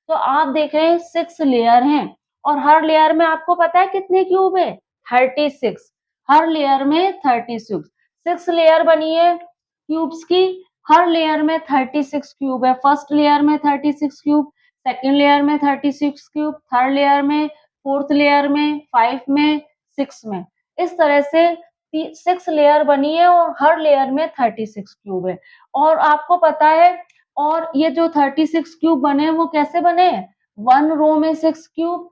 तो आप देख रहे हैं 6 लेयर हैं और हर लेयर में आपको पता है कितने क्यूब है? 36। हर लेयर में 36, 6 लेयर बनी है क्यूब्स की, हर लेयर में 36 क्यूब है। फर्स्ट लेयर में 36 क्यूब, सेकंड लेयर में 36 क्यूब, थर्ड लेयर में 4th लेयर में, 5 में, 6 में। इस तरह से 6 लेयर बनी है और हर लेयर में 36 क्यूब है। और आपको पता है, और ये जो 36 क्यूब बने हैं वो कैसे बने हैं? 1 रो में 6 क्यूब,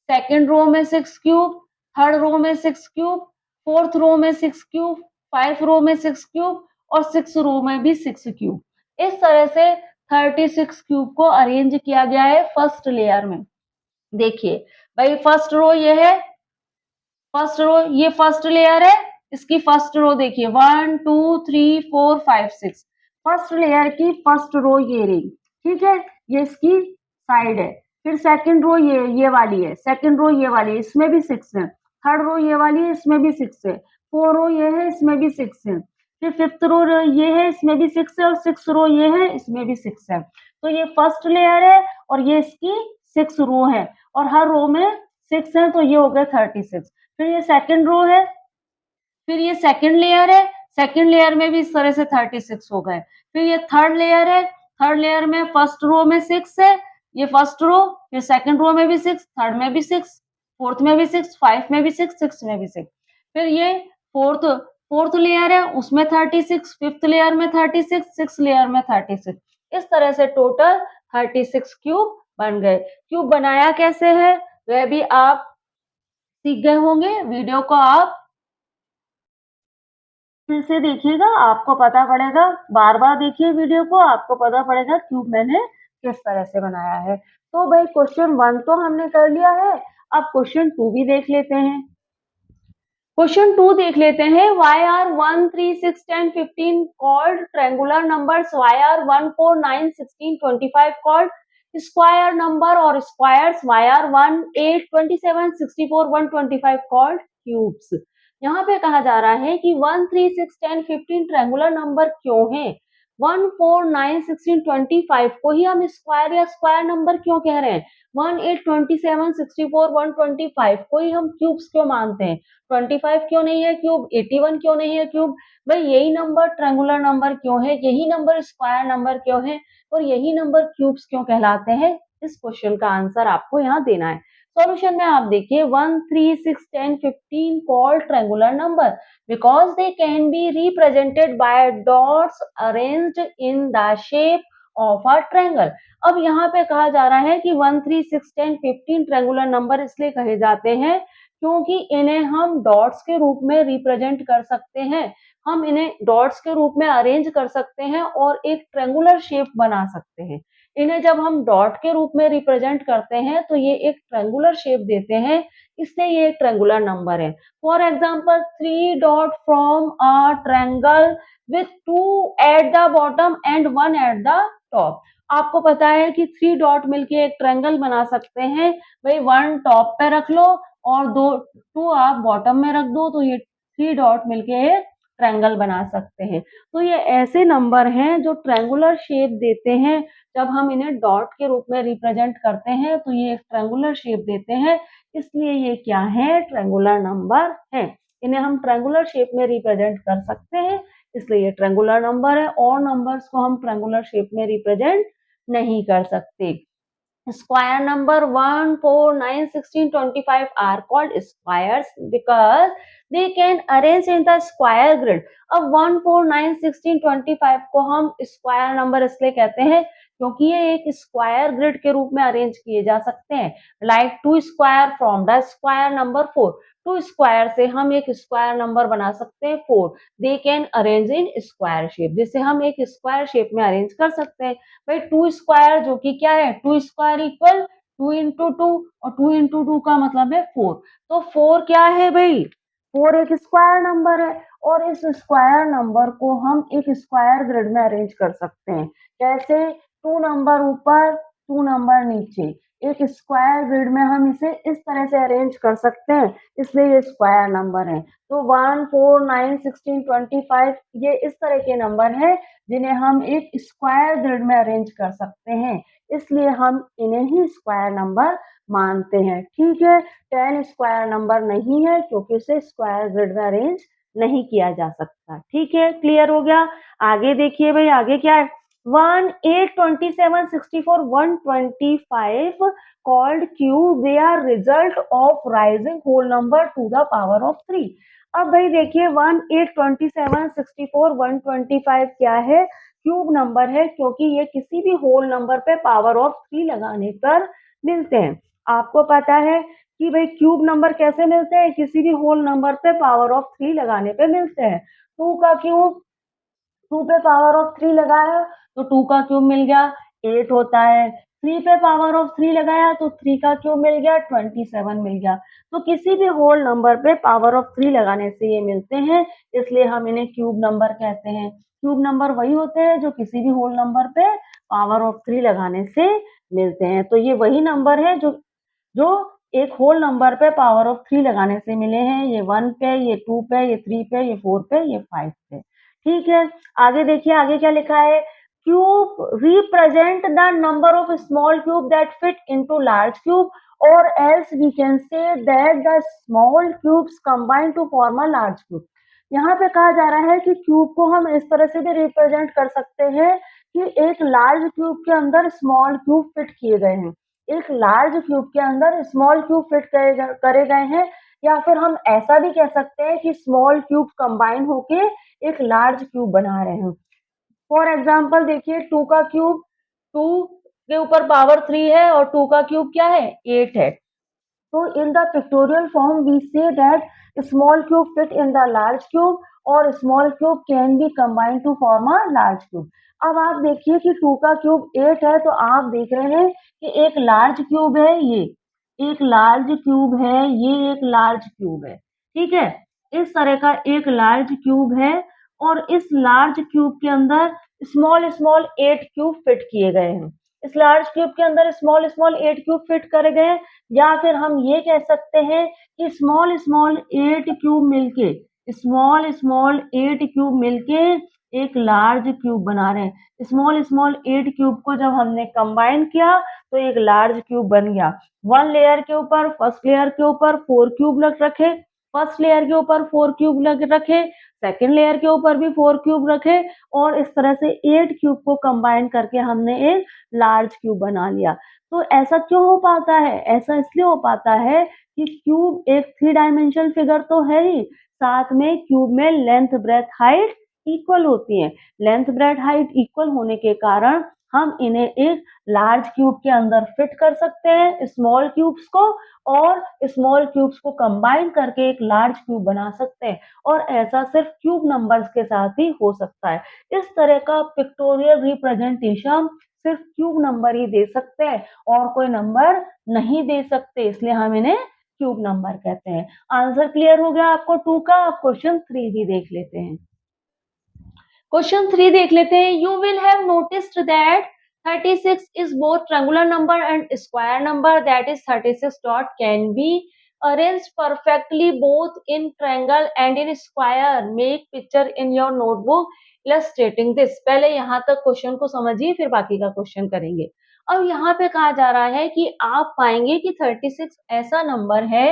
सेकंड रो में 6 क्यूब, थर्ड रो में 6 क्यूब, फोर्थ रो में 6 क्यूब, 5 रो में 6 क्यूब और 6 रो में भी 6 क्यूब। इस तरह से 36 क्यूब को अरेंज किया गया है फर्स्ट लेयर में। देखिए भाई, फर्स्ट रो ये है, फर्स्ट रो ये फर्स्ट लेयर है, इसकी फर्स्ट रो देखिए 1 2 3 4 5 6। फर्स्ट लेयर की फर्स्ट रो ये रही, ठीक है, ये इसकी साइड है। फिर सेकंड रो ये वाली है, सेकंड रो ये वाली है, इसमें भी 6 है। थर्ड रो ये वाली है, इसमें भी 6 है। फोर रो ये है, इसमें भी 6 है। फिर फिफ्थ रो ये है, इसमें भी 6 है, और सिक्स रो ये है, इसमें भी 6 है। तो ये फर्स्ट लेयर है और ये इसकी 6 रो है, और हर रो में 6 है, तो ये हो गया 36। फिर ये सेकंड रो है, फिर ये सेकंड लेयर है, सेकंड लेयर में भी इस तरह से 36 हो गए। फिर ये थर्ड लेयर है, थर्ड लेयर में फर्स्ट रो में 6 है, ये फर्स्ट रो, फिर सेकंड रो में भी 6, थर्ड में भी 6, फोर्थ में भी 6, 5 में भी 6, 6 में भी 6। फिर ये फोर्थ फोर्थ लेयर है, उसमें 36, फिफ्थ लेयर में 36, सिक्स लेयर में 36। इस तरह से टोटल 36 क्यूब बन गए। क्यूब बनाया कैसे है वह भी आप सीख गए होंगे। वीडियो को आप फिर से देखिएगा, आपको पता पड़ेगा। बार-बार देखिए वीडियो को, आपको पता पड़ेगा क्यूब मैंने किस तरह से बनाया है। तो भाई क्वेश्चन 1 तो हमने कर लिया है, अब क्वेश्चन 2 भी देख लेते हैं। क्वेश्चन 2 देख लेते हैं। Why are 1, 3, 6, 10, 15 called triangular numbers? Why are 1, 4, 9, 16, 25 called square number or squares? Why are 1, 8, 27, 64, 125 called cubes? यहाँ पे कहा जा रहा है कि 1, 3, 6, 10, 15 ट्रायंगुलर नंबर क्यों हैं? 1, 4, 9, 16, 25 को ही हम स्क्वायर या स्क्वायर नंबर क्यों कह रहे हैं? 1, 8, 27, 64, 125 को ही हम क्यूब्स क्यों मानते हैं? 25 क्यों नहीं है क्यूब? 81 क्यों नहीं है क्यूब? भाई यही नंबर ट्रायंगुलर नंबर क्यों है? यही नंबर स्क्वायर नंबर क्यों है? और यही नंबर क्यूब्स क्यों कहलाते हैं? इस क्वेश्चन का आंसर आपको यहाँ देना है। सॉल्यूशन में आप देखिए 1, 3, 6, 10, 15 called triangular number because they can be represented by dots arranged in the shape of a triangle। अब यहाँ पे कहा जा रहा है कि 1, 3, 6, 10, 15 ट्रायंगुलर नंबर इसलिए कहे जाते हैं क्योंकि इन्हें हम डॉट्स के रूप में रिप्रेजेंट कर सकते हैं। हम इन्हें डॉट्स के रूप में अरेंज कर सकते हैं और एक ट्रायंगुलर शेप बना सकते हैं। इन्हें जब हम डॉट के रूप में रिप्रेजेंट करते हैं तो ये एक ट्रायंगुलर शेप देते हैं, इसलिए ये एक ट्रायंगुलर नंबर है। For example 3 dot from a triangle with 2 at the bottom and 1 at the top. आपको पता है कि 3 डॉट मिलके एक ट्रायंगल बना सकते हैं। भाई 1 टॉप पे रख लो और 2 आप बॉटम में रख दो, तो ये 3 डॉट मिलके एक ट्रायंगल बना सकते हैं। तो ये ऐसे नंबर हैं जो ट्रायंगुलर शेप देते हैं। जब हम इन्हें डॉट के रूप में रिप्रेजेंट करते हैं तो ये एक ट्रायंगुलर शेप देते हैं, इसलिए ये क्या है? ट्रायंगुलर नंबर है। इन्हें हम ट्रायंगुलर शेप में रिप्रेजेंट कर सकते हैं, इसलिए ये ट्रायंगुलर नंबर है। और नंबर्स को हम ट्रायंगुलर शेप में रिप्रेजेंट नहीं कर सकते। Square number 1, 4, 9, 16, 25 are called squares because they can arrange in the square grid। अब 1, 4, 9, 16, 25 को हम स्क्वायर नंबर इसलिए कहते हैं क्योंकि ये एक स्क्वायर ग्रिड के रूप में अरेंज किए जा सकते हैं। Like 2 square from the square number 4। 2 square से हम एक स्क्वायर नंबर बना सकते हैं 4। They can arrange in square shape, जिसे हम एक स्क्वायर शेप में अरेंज कर सकते हैं। भाई 2 स्क्वायर जो कि क्या है? 2 स्क्वायर इक्वल 2 इंटू 2 और 2 इंटू 2 का मतलब है 4। तो 4 क्या है भाई? 4 एक स्क्वायर नंबर है और इस स्क्वायर नंबर को हम एक स्क्वायर ग्रिड में अरेंज कर सकते हैं। कैसे? 2 नंबर ऊपर, 2 नंबर नीचे, एक स्क्वायर ग्रिड में हम इसे इस तरह से अरेंज कर सकते हैं, इसलिए ये स्क्वायर नंबर है। तो 1, 4, 9, 16, 25 ये इस तरह के नंबर हैं जिन्हें हम एक स्क्वायर ग्रिड में अरेंज कर सकते हैं, इसलिए हम इन्हें ही स्क्वायर नंबर मानते हैं। ठीक है, 10 स्क्वायर नंबर नहीं है क्योंकि इसे स्क्वायर ग्रिड में अरेंज नहीं किया जा सकता। ठीक है, क्लियर हो गया? आगे देखिए भाई, आगे क्या है? 1, 8, 27, 64, 125 called cube, they are result of rising whole number to the power of 3. अब भाई देखिए 1, 8, 27, 64, 125 क्या है? क्यूब नंबर है, क्योंकि ये किसी भी होल नंबर पे पावर ऑफ 3 लगाने पर मिलते हैं। आपको पता है कि भाई क्यूब नंबर कैसे मिलते हैं? किसी भी होल नंबर पे पावर ऑफ 3 लगाने पे मिलते हैं। 2 का क्यूब 2 पे पावर ऑफ 3 लगाया तो 2 का क्यूब मिल गया 8 होता है। 3 पे पावर ऑफ 3 लगाया तो 3 का क्यूब मिल गया 27 मिल गया। तो किसी भी होल नंबर पे पावर ऑफ 3 लगाने से ये मिलते हैं, इसलिए हम इन्हें क्यूब नंबर कहते हैं। क्यूब नंबर वही होते हैं जो किसी भी होल नंबर पे पावर ऑफ 3 लगाने से मिलते हैं। तो ये वही नंबर है जो एक होल नंबर पे पावर ऑफ 3 लगाने से मिले हैं। ये 1 पे, ये 2 पे, ये 3 पे, ये 4 पे, ये 5 पे। ठीक है, आगे देखिए आगे क्या लिखा है? Cube represent the number of small cube that fit into large cube, और else we can say that the small cubes combine to form a large cube. यहाँ पे कहा जा रहा है कि क्यूब को हम इस तरह से भी रिप्रेजेंट कर सकते हैं कि एक लार्ज क्यूब के अंदर स्मॉल क्यूब फिट किए गए हैं, एक लार्ज क्यूब के अंदर स्मॉल क्यूब फिट करे गए हैं, या फिर हम ऐसा भी कह सकते हैं कि स्मॉल क्यूब कंबाइन होके एक लार्ज क्यूब बना रहे हैं। फॉर एग्जाम्पल देखिए 2 का क्यूब 2 के ऊपर पावर 3 है और 2 का क्यूब क्या है? 8 है। So in the pictorial form, we say that small cube fit in the large cube और small cube can be combined to form a large cube. अब आप देखिए कि 2 का क्यूब 8 है, तो आप देख रहे हैं कि एक लार्ज क्यूब है, ये एक लार्ज क्यूब है, ये एक लार्ज क्यूब है। ठीक है, इस तरह का एक लार्ज क्यूब है और इस लार्ज क्यूब के अंदर स्मॉल स्मॉल 8 क्यूब फिट किए गए हैं। इस लार्ज क्यूब के अंदर स्मॉल स्मॉल 8 क्यूब फिट करे गए, या फिर हम ये कह सकते हैं कि स्मॉल स्मॉल 8 क्यूब मिलके एक लार्ज क्यूब बना रहे हैं। स्मॉल स्मॉल 8 क्यूब को जब हमने कंबाइन किया तो एक लार्ज क्यूब बन गया। वन लेयर के ऊपर फर्स्ट लेयर के ऊपर 4 क्यूब लग रखे, फर्स्ट लेयर के ऊपर 4 क्यूब लग रखे, सेकेंड लेयर के ऊपर भी 4 क्यूब रखे, और इस तरह से 8 क्यूब को कंबाइन करके हमने एक लार्ज क्यूब बना लिया। तो ऐसा क्यों हो पाता है? ऐसा इसलिए हो पाता है कि क्यूब एक 3 डायमेंशनल फिगर तो है ही, साथ में क्यूब में लेंथ ब्रेथ हाइट इक्वल होती है। लेंथ ब्रेथ हाइट इक्वल होने के कारण हम इन्हें एक लार्ज क्यूब के अंदर फिट कर सकते हैं स्मॉल क्यूब्स को, और स्मॉल क्यूब्स को कंबाइन करके एक लार्ज क्यूब बना सकते हैं। और ऐसा सिर्फ क्यूब नंबर्स के साथ ही हो सकता है। इस तरह का पिक्टोरियल रिप्रेजेंटेशन सिर्फ क्यूब नंबर ही दे सकते हैं और कोई नंबर नहीं दे सकते, इसलिए हम इन्हें क्यूब नंबर कहते हैं। आंसर क्लियर हो गया आपको 2 का? अब क्वेश्चन 3 भी देख लेते हैं। क्वेश्चन 3 देख लेते हैं। You will have noticed that 36 is both triangular number and square number, that is 36 dot can be arranged perfectly both in triangle and in square. Make picture in your notebook illustrating this. पहले यहाँ तक question को समझिए, फिर बाकी का question करेंगे। अब यहाँ पे कहा जा रहा है कि आप पाएंगे कि 36 ऐसा नंबर है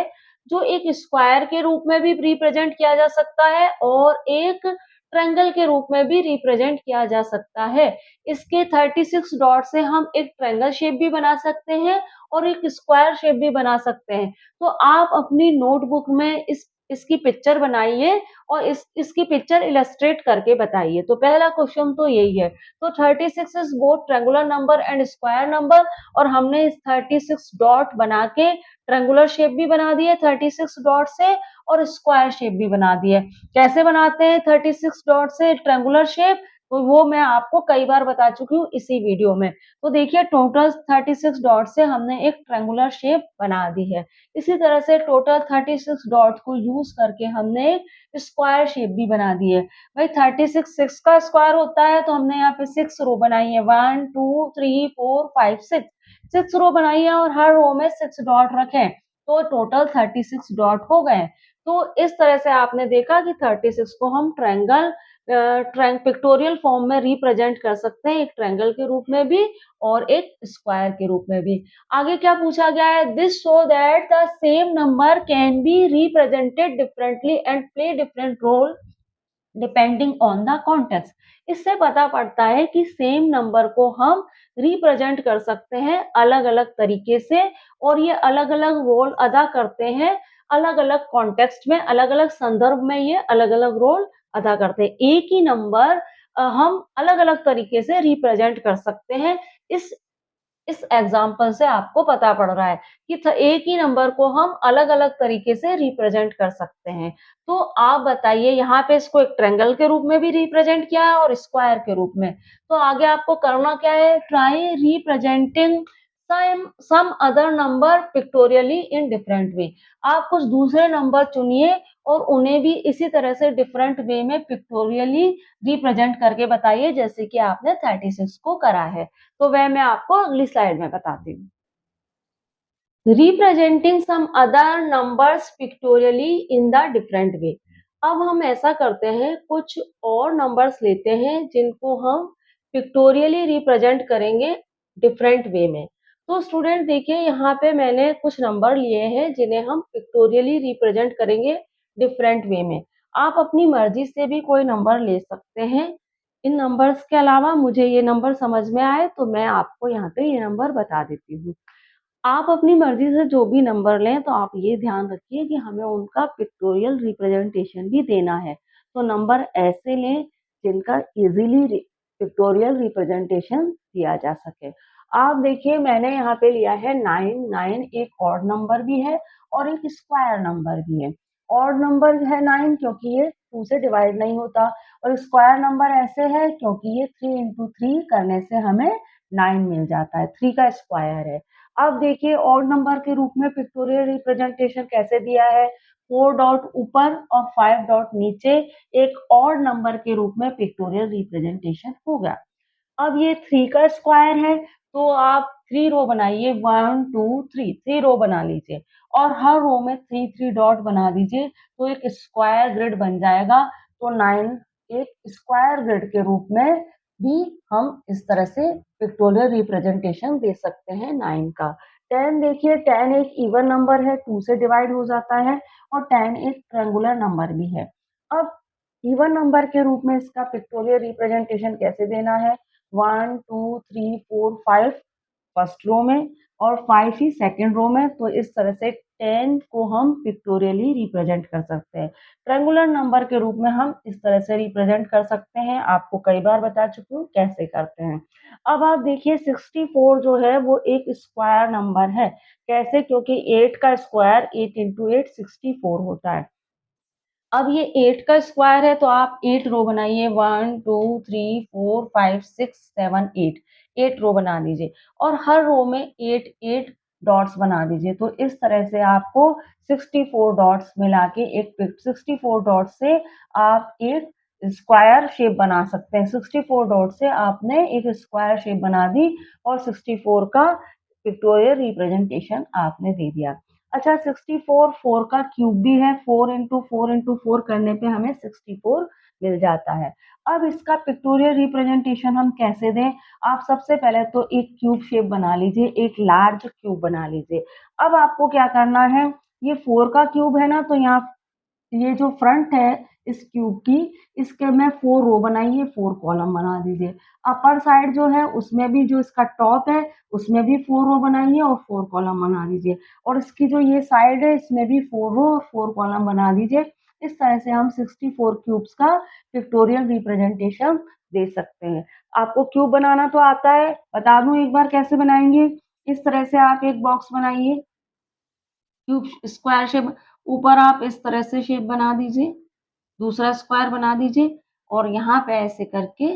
जो एक स्क्वायर के रूप में भी रिप्रेजेंट किया जा सकता है और एक ट्रायंगल के रूप में भी रिप्रेजेंट किया जा सकता है। इसके 36 डॉट से हम एक ट्रायंगल शेप भी बना सकते हैं और एक स्क्वायर शेप भी बना सकते हैं। तो आप अपनी नोटबुक में इसकी पिक्चर बनाइए और इसकी पिक्चर इलस्ट्रेट करके बताइए। तो पहला क्वेश्चन तो यही है। तो 36 is both triangular number and square number, और हमने इस 36 डॉट बना के ट्रायंगुलर शेप भी बना दिए 36 डॉट से और स्क्वायर शेप भी बना दिए। कैसे बनाते हैं 36 डॉट से ट्रायंगुलर शेप? तो वो मैं आपको कई बार बता चुकी हूँ इसी वीडियो में। तो देखिए टोटल 36 डॉट से हमने एक ट्रायंगुलर शेप बना दी है। इसी तरह से टोटल 36 डॉट को यूज करके हमने एक स्क्वायर शेप भी बना दी है। भाई 36 6 का स्क्वायर होता है, तो हमने यहाँ पे 6 रो बनाई है, 1 2 3 4 5 6 रो बनाई है और हर रो में 6 डॉट रखे, तो टोटल 36 डॉट हो गए। तो इस तरह से आपने देखा कि 36 को हम पिक्टोरियल फॉर्म में रिप्रेजेंट कर सकते हैं, एक ट्रायंगल के रूप में भी और एक स्क्वायर के रूप में भी। आगे क्या पूछा गया है? This show that the same number can be represented differently and play different role depending on the context. इससे पता पड़ता है कि सेम नंबर को हम रिप्रेजेंट कर सकते हैं अलग-अलग तरीके से और ये अलग-अलग रोल अदा करते हैं, अलग-अलग कॉन्टेक्स्ट में, अलग-अलग संदर्भ में ये अलग-अलग रोल अदा करते हैं। एक ही नंबर हम अलग-अलग तरीके से रिप्रेजेंट कर सकते हैं। इस इस एग्जाम्पल से आपको पता पड़ रहा है कि एक ही नंबर को हम अलग-अलग तरीके से रिप्रेजेंट कर सकते हैं। तो आप बताइए यहाँ पे इसको एक ट्रायंगल के रूप में भी रिप्रेजेंट किया है और स्क्वायर के रूप में। तो आगे आपको करना क्या है? Try representing some other number pictorially in different way. आप कुछ दूसरे नंबर चुनिए और उन्हें भी इसी तरह से डिफरेंट वे में पिक्टोरियली रिप्रेजेंट करके बताइए जैसे कि आपने 36 को करा है। तो वह मैं आपको अगली स्लाइड में बताती हूँ। Representing some other numbers pictorially in the different way. अब हम ऐसा करते हैं, कुछ और नंबर्स लेते हैं जिनको हम पिक्टोरियली रिप्रेजेंट करेंगे डिफरेंट वे में। तो स्टूडेंट देखिए यहाँ पे मैंने कुछ नंबर लिए हैं जिन्हें हम पिक्टोरियली रिप्रेजेंट करेंगे डिफरेंट वे में। आप अपनी मर्जी से भी कोई नंबर ले सकते हैं। इन नंबर्स के अलावा मुझे ये नंबर समझ में आए तो मैं आपको यहाँ पे ये नंबर बता देती हूँ। आप अपनी मर्ज़ी से जो भी नंबर लें, तो आप ये ध्यान रखिए कि हमें उनका पिक्टोरियल रिप्रेजेंटेशन भी देना है। तो नंबर ऐसे लें जिनका इज़िली पिक्टोरियल रिप्रेजेंटेशन दिया जा सके। आप देखिए मैंने यहाँ पे लिया है 9, 9 एक ऑड नंबर भी है और एक स्क्वायर नंबर भी है। ऑड नंबर है 9 क्योंकि ये 2 से डिवाइड नहीं होता और स्क्वायर नंबर ऐसे है क्योंकि ये 3 इंटू 3 करने से हमें 9 मिल जाता है, 3 का स्क्वायर है। अब देखिए ऑड नंबर के रूप में पिक्टोरियल रिप्रेजेंटेशन कैसे दिया है, 4 डॉट ऊपर और 5 डॉट नीचे एक ऑड नंबर के रूप में पिक्टोरियल रिप्रेजेंटेशन हो गया। अब ये 3 का स्क्वायर है तो आप 3 रो बनाइए, 1 2 3 3 रो बना लीजिए और हर रो में 3 3 डॉट बना दीजिए तो एक स्क्वायर ग्रिड बन जाएगा। तो 9 एक स्क्वायर ग्रिड के रूप में भी हम इस तरह से पिक्टोरियल रिप्रेजेंटेशन दे सकते हैं 9 का। 10 देखिए 10 एक इवन नंबर है, 2 से डिवाइड हो जाता है और 10 एक ट्रायंगुलर नंबर भी है। अब इवन नंबर के रूप में इसका पिक्टोरियल रिप्रेजेंटेशन कैसे देना है? 1 2 3 4 5 फर्स्ट रो में और 5 ही सेकंड रो में, तो इस तरह से 10 को हम पिक्टोरियली रिप्रेजेंट कर सकते हैं। ट्रायंगुलर नंबर के रूप में हम इस तरह से रिप्रेजेंट कर सकते हैं, आपको कई बार बता चुकी हूँ कैसे करते हैं। अब आप देखिए 64 जो है वो एक स्क्वायर नंबर है। कैसे? क्योंकि 8 का स्क्वायर 8 इंटू 8 64 होता है। अब ये 8 का स्क्वायर है तो आप 8 रो बनाइए, 1 2 3 4 5 6 7 8 8 रो बना दीजिए और हर रो में 8 8 डॉट्स बना दीजिए। तो इस तरह से आपको 64 डॉट्स मिला के एक 64 डॉट से आप एक स्क्वायर शेप बना सकते हैं। 64 डॉट से आपने एक स्क्वायर शेप बना दी और 64 का पिक्टोरियल रिप्रेजेंटेशन आपने दे दिया। अच्छा 64 4 का क्यूब भी है, 4 इंटू 4 इंटू 4 करने पे हमें 64 मिल जाता है। अब इसका पिक्टोरियल रिप्रेजेंटेशन हम कैसे दें? आप सबसे पहले तो एक क्यूब शेप बना लीजिए, एक लार्ज क्यूब बना लीजिए। अब आपको क्या करना है, ये 4 का क्यूब है ना, तो यहाँ ये जो फ्रंट है इस क्यूब की, इसके में 4 रो बनाइए, 4 कॉलम बना दीजिए। अपर साइड जो है उसमें भी जो इसका टॉप है उसमें भी 4 रो बनाइए और 4 कॉलम बना दीजिए और इसकी जो ये साइड है इसमें भी 4 रो और 4 कॉलम बना दीजिए। इस तरह से हम 64 क्यूब्स का पिक्टोरियल रिप्रेजेंटेशन दे सकते हैं। आपको क्यूब बनाना तो आता है, बता दूं एक बार कैसे बनाएंगे। इस तरह से आप एक बॉक्स बनाइए, क्यूब स्क्वायर शेप, ऊपर आप इस तरह से शेप बना दीजिए, दूसरा स्क्वायर बना दीजिए और यहाँ पे ऐसे करके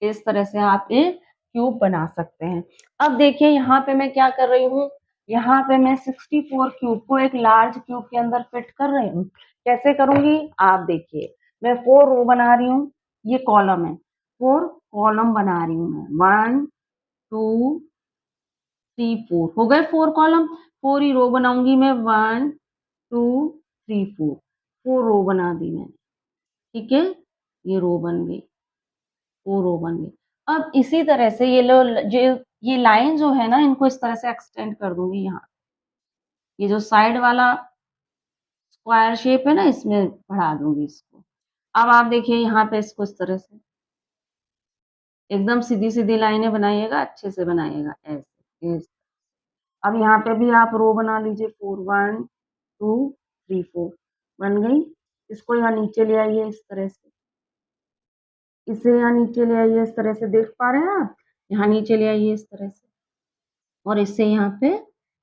इस तरह से आप एक क्यूब बना सकते हैं। अब देखिए यहाँ पे मैं क्या कर रही हूँ, यहाँ पे मैं 64 क्यूब को एक लार्ज क्यूब के अंदर फिट कर रही हूँ। कैसे करूँगी आप देखिए, मैं 4 रो बना रही हूँ, ये कॉलम है, 4 कॉलम बना रही हूँ मैं, 1 2 3 4 हो गए 4 कॉलम, 4 ही रो बनाऊंगी मैं, 1 2 3 4 4 रो बना दी मैंने। ठीक है, ये रो बन गई, 4 रो बन गई। अब इसी तरह से ये लो जो ये लाइन जो है ना, इनको इस तरह से एक्सटेंड कर दूंगी यहाँ, ये जो साइड वाला स्क्वायर शेप है ना इसमें बढ़ा दूंगी इसको। अब आप देखिए यहाँ पे इसको इस तरह से एकदम सीधी सीधी लाइनें बनाइएगा, अच्छे से बनाइएगा ऐसे। अब यहाँ पे भी आप रो बना लीजिए 4 1 2 3 4 बन गई। इसको यहाँ नीचे ले आइए इस तरह से, इसे यहाँ नीचे ले आइए इस तरह से, देख पा रहे हैं आप? यहाँ नीचे ले आइए इस तरह से और इससे यहाँ पे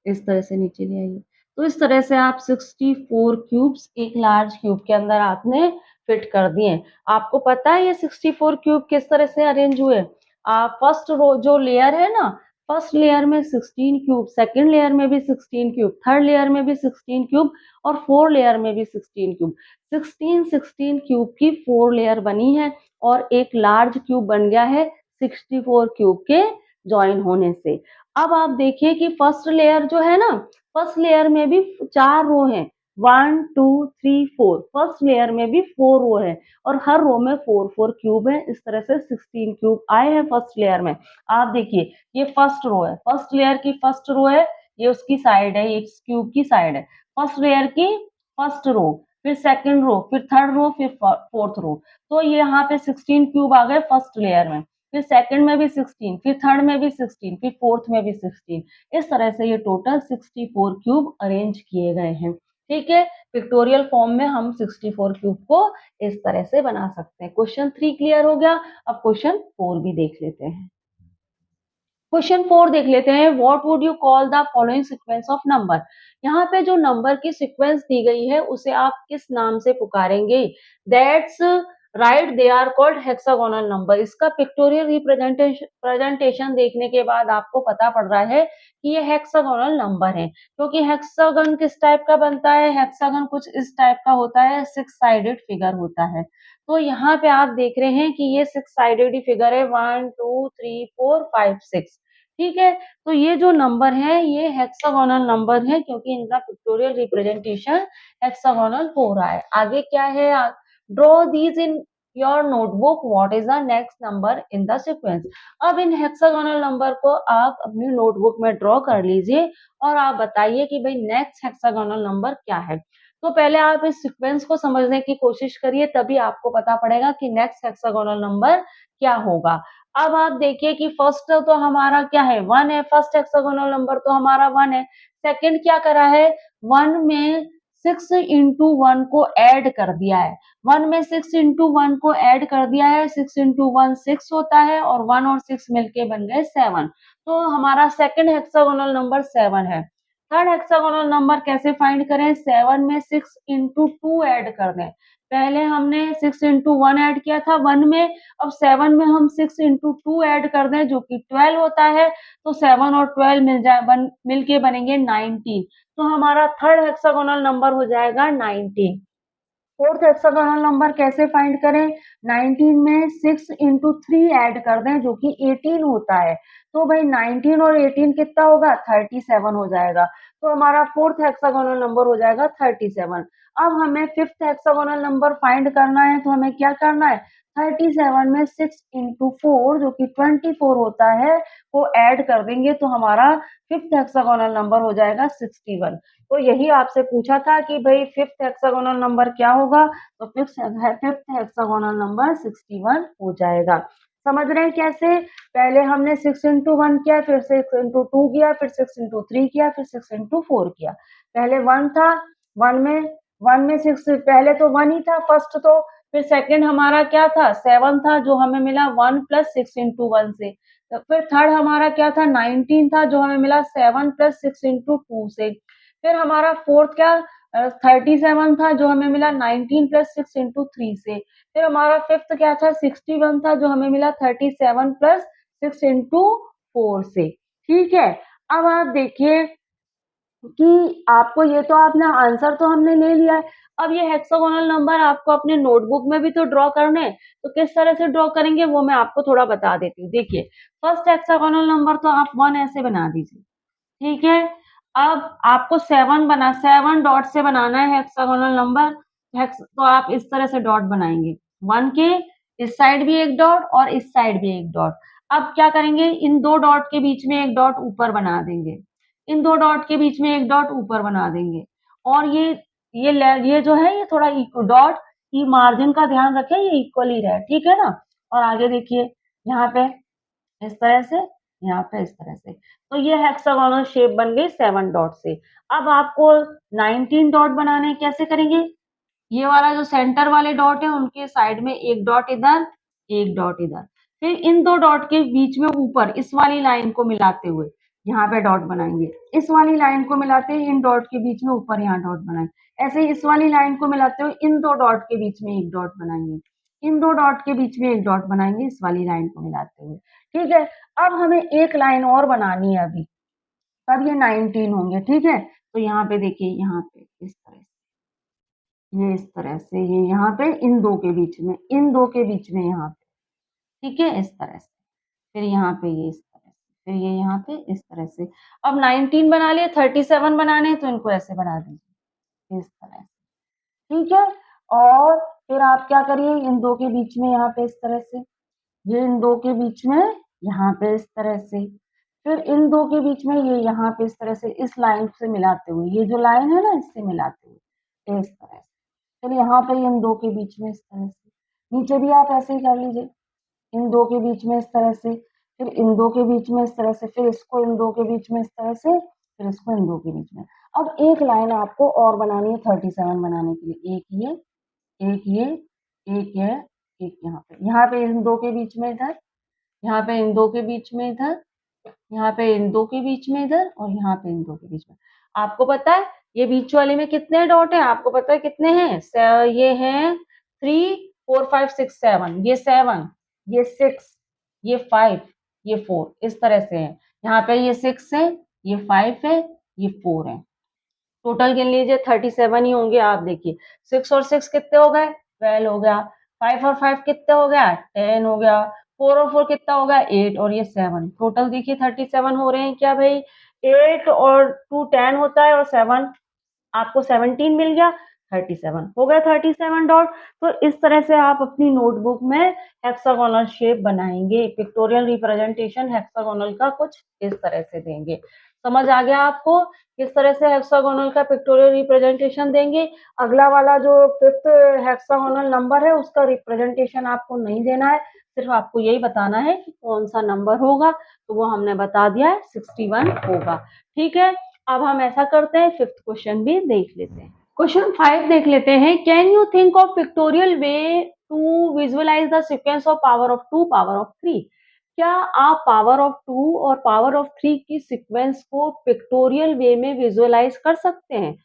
इस तरह से नीचे ले आइए। तो इस तरह से आप 64 क्यूब्स एक लार्ज क्यूब के अंदर आपने फिट कर दिए। आपको पता है ये 64 क्यूब किस तरह से अरेंज हुए? फर्स्ट रो जो लेयर है ना, फर्स्ट लेयर में 16 क्यूब, सेकंड लेयर में भी 16 क्यूब, थर्ड लेयर में भी 16 क्यूब और फोर्थ लेयर में भी 16 क्यूब। 16 क्यूब की 4 लेयर बनी है और एक लार्ज क्यूब बन गया है 64 क्यूब के जॉइन होने से। अब आप देखिए कि फर्स्ट लेयर जो है ना, फर्स्ट लेयर में भी 4 रो हैं, 1 2 3 4। फर्स्ट लेयर में भी 4 रो है और हर रो में 4 4 क्यूब है। इस तरह से 16 क्यूब आए हैं फर्स्ट लेयर में। आप देखिए ये फर्स्ट रो है, फर्स्ट लेयर की फर्स्ट रो है, ये उसकी साइड है, ये इस क्यूब की साइड है। फर्स्ट लेयर की फर्स्ट रो, फिर सेकंड रो, फिर थर्ड रो, फिर फोर्थ रो। तो ये यहाँ पे 16 क्यूब आ गए फर्स्ट लेयर में, फिर सेकंड में भी 16, फिर थर्ड में भी 16, फिर फोर्थ में भी 16। इस तरह से ये टोटल 64 क्यूब अरेंज किए गए हैं। ठीक है, पिक्टोरियल फॉर्म में हम 64 क्यूब को इस तरह से बना सकते हैं। क्वेश्चन 3 क्लियर हो गया। अब क्वेश्चन 4 भी देख लेते हैं। क्वेश्चन 4 देख लेते हैं। What would you call the following sequence of number? यहाँ पे जो नंबर की सीक्वेंस दी गई है उसे आप किस नाम से पुकारेंगे? That's right, they are called hexagonal number. इसका पिक्टोरियल रिप्रेजेंटेशन देखने के बाद आपको पता पड़ रहा है कि ये हेक्सागोनल नंबर है, क्योंकि हेक्सागन किस टाइप का बनता है? हेक्सागन कुछ इस टाइप का होता है, 6 साइडेड फिगर होता है। तो यहाँ पे आप देख रहे हैं कि ये 6 साइडेड ही फिगर है, 1 2 3 4 5 6। ठीक है, तो ये जो नंबर है ये हेक्सागोनल नंबर है, क्योंकि इनका पिक्टोरियल रिप्रेजेंटेशन हेक्सागोनल हो रहा है। आगे क्या है? Draw these in your notebook, what is the next number in the sequence? अब इन हेक्सागोनल नंबर को आप अपनी नोटबुक में ड्रॉ कर लीजिए और आप बताइए कि भाई नेक्स्ट हेक्सागोनल नंबर क्या है। तो पहले आप इस सीक्वेंस को समझने की कोशिश करिए, तभी आपको पता पड़ेगा कि नेक्स्ट हेक्सागोनल नंबर क्या होगा। अब आप देखिए कि फर्स्ट तो हमारा क्या है? 1 है, फर्स्ट हेक्सागोनल नंबर तो हमारा 1 है। सेकंड क्या करा है? 1 में 6 into 1 को ऐड कर दिया है। 1 में 6 into 1 को ऐड कर दिया है, 6 into 1 6 होता है और 1 और 6 मिलके बन गए 7। तो हमारा सेकंड हेक्सागोनल नंबर 7 है। थर्ड हेक्सागोनल नंबर कैसे फाइंड करें? 7 में 6 into 2 ऐड कर दें। पहले हमने 6 into 1 ऐड किया था 1 में, अब 7 में हम 6 into 2 ऐड कर दें जो कि 12 होता है। तो 7 और 12 मिलके बनेंगे 19। तो हमारा थर्ड हेक्सागोनल नंबर हो जाएगा 19। फोर्थ हेक्सागोनल नंबर कैसे फाइंड करें? 19 में 6 into 3 ऐड कर दें जो कि 18 होता है। तो भाई 19 और 18 कितना होगा? 37 हो जाएगा। तो हमारा फोर्थ हेक्सागोनल नंबर हो जाएगा 37। अब हमें फिफ्थ हेक्सागोनल नंबर फाइंड करना है, तो हमें क्या करना है? 37 में 6 into 4 जो कि 24 होता है को ऐड कर देंगे, तो हमारा फिफ्थ हेक्सागोनल नंबर हो जाएगा 61। तो यही आपसे पूछा था कि भाई फिफ्थ हेक्सागोनल नंबर क्या होगा? तो फिफ्थ हेक्सागोनल नंबर 61 हो जाएगा। समझ रहे हैं कैसे? पहले हमने 6 into 1 किया, फिर 6 into 2 किया, फिर 6 into 3 किया, फिर 6 into 4 किया। पहले 1 था, 1 में 6, पहले तो 1 ही था फर्स्ट तो, फिर सेकंड हमारा क्या था? 7 था जो हमें मिला 1 प्लस 6 into 1 से। तो फिर थर्ड हमारा क्या था? 19 था जो हमें मिला 7 प्लस 6 into 2 से। फिर हमारा फोर्थ क्या? 37 था जो हमें मिला 19 प्लस 6 into 3 से। फिर हमारा फिफ्थ क्या था? 61 था जो हमें मिला 37 प्लस 6 into 4 से। ठीक है, अब आप देखिए कि आपको ये तो आपने आंसर तो हमने ले लिया है। अब ये हेक्सागोनल नंबर आपको अपने नोटबुक में भी तो ड्रॉ करने हैं, तो किस तरह से ड्रॉ करेंगे वो मैं आपको थोड़ा बता देती हूँ। देखिए, फर्स्ट हेक्सागोनल नंबर तो आप 1 ऐसे बना दीजिए। ठीक है, अब आपको 7 डॉट से बनाना है हेक्सागोनल नंबर। तो आप इस तरह से डॉट बनाएंगे, 1 के इस साइड भी एक डॉट और इस साइड भी एक डॉट। अब क्या करेंगे? इन दो डॉट के बीच में एक डॉट ऊपर बना देंगे, इन दो डॉट के बीच में एक डॉट ऊपर बना देंगे और ये जो है ये थोड़ा डॉट कि मार्जिन का ध्यान रखें, ये इक्वल ही रहे, ठीक है ना। और आगे देखिए यहाँ पे इस तरह से, यहाँ पे इस तरह से, तो ये हेक्सागोनल शेप बन गई 7 डॉट से। अब आपको 19 डॉट बनाने हैं, कैसे करेंगे? ये वाला जो सेंटर वाले डॉट है उनके साइड में एक डॉट इधर, एक डॉट इधर, फिर इन दो डॉट के बीच में ऊपर इस वाली लाइन को मिलाते हुए यहाँ पे डॉट बनाएंगे, इस वाली लाइन को मिलाते हुए इन डॉट के बीच में ऊपर यहाँ डॉट बनाएंगे, ऐसे ही इस वाली लाइन को मिलाते हुए इन दो डॉट के बीच में एक डॉट बनाएंगे, इन दो डॉट के बीच में एक डॉट बनाएंगे इस वाली लाइन को मिलाते हुए, ठीक है। अब हमें एक लाइन और बनानी है अभी, तब ये 19 होंगे, ठीक है। तो यहाँ पे देखिए, यहाँ पे इस तरह से, ये इस तरह से, ये यहाँ पे इन दो के बीच में, इन दो के बीच में यहाँ पे, ठीक है, इस तरह से, फिर यहाँ पे ये इस तरह से, फिर ये यहाँ पे इस तरह से। अब 19 बना लिए, 37 बनाने हैं तो इनको ऐसे बना दीजिए इस तरह से, ठीक है। और फिर आप क्या करिए, इन दो के बीच में यहाँ पे इस तरह से, ये इन दो के बीच में यहाँ पे इस तरह से, फिर इन दो के बीच में ये यहाँ पे इस तरह से, इस लाइन से मिलाते हुए, ये जो लाइन है ना इससे मिलाते हुए इस तरह से, फिर यहाँ पे इन दो के बीच में इस तरह से, नीचे भी आप ऐसे ही कर लीजिए, इन दो के बीच में इस तरह से, फिर इन दो के बीच में इस तरह से, फिर इसको इन दो के बीच में इस तरह से, फिर इसको इन दो के बीच में। अब एक लाइन आपको और बनानी है 37 बनाने के लिए, एक ये, एक ये, एक ये, एक यहाँ पे इन दो के बीच में इधर, यहाँ पे इन दो के बीच में इधर, यहाँ पे इन दो के बीच में इधर, और यहाँ पे इन दो के बीच में। आपको पता है ये बीच वाले में कितने डॉट हैं? आपको पता है कितने हैं? ये हैं 3 4 5 6 7, ये 7, ये 6, ये 5, ये 4, इस तरह से है। यहाँ पे ये 6 है, ये 5 है, ये 4 है। टोटल गिन लीजिए 37 ही होंगे। आप देखिए 6 और 6 कितने हो गए? 12 हो गया। 5 और 5 कितने हो गया? 10 हो गया। 4 और 4 कितना हो गया? 8, और ये 7। टोटल देखिए 37 हो रहे हैं क्या भाई? 8 और 2 10 होता है, और 7 आपको 17 मिल गया, 37 हो गया, 37 डॉट। तो इस तरह से आप अपनी नोटबुक में हेक्सागोनल शेप बनाएंगे। पिक्टोरियल रिप्रेजेंटेशन हेक्सागोनल का कुछ इस तरह से देंगे। समझ आ गया आपको किस तरह से हेक्सागोनल का पिक्टोरियल रिप्रेजेंटेशन देंगे? अगला वाला जो 5th हेक्सागोनल नंबर है उसका रिप्रेजेंटेशन आपको नहीं देना है, सिर्फ आपको यही बताना है कि कौन सा नंबर होगा, तो वो हमने बता दिया है 61 होगा। ठीक है, अब हम ऐसा करते हैं 5th क्वेश्चन भी देख लेते हैं। क्वेश्चन 5 देख लेते हैं। Can you think of pictorial way to visualise the sequence of power of 2 power of 3? क्या आप पावर ऑफ 2 और पावर ऑफ 3 की सीक्वेंस को पिक्टोरियल वे में विजुअलाइज कर सकते हैं?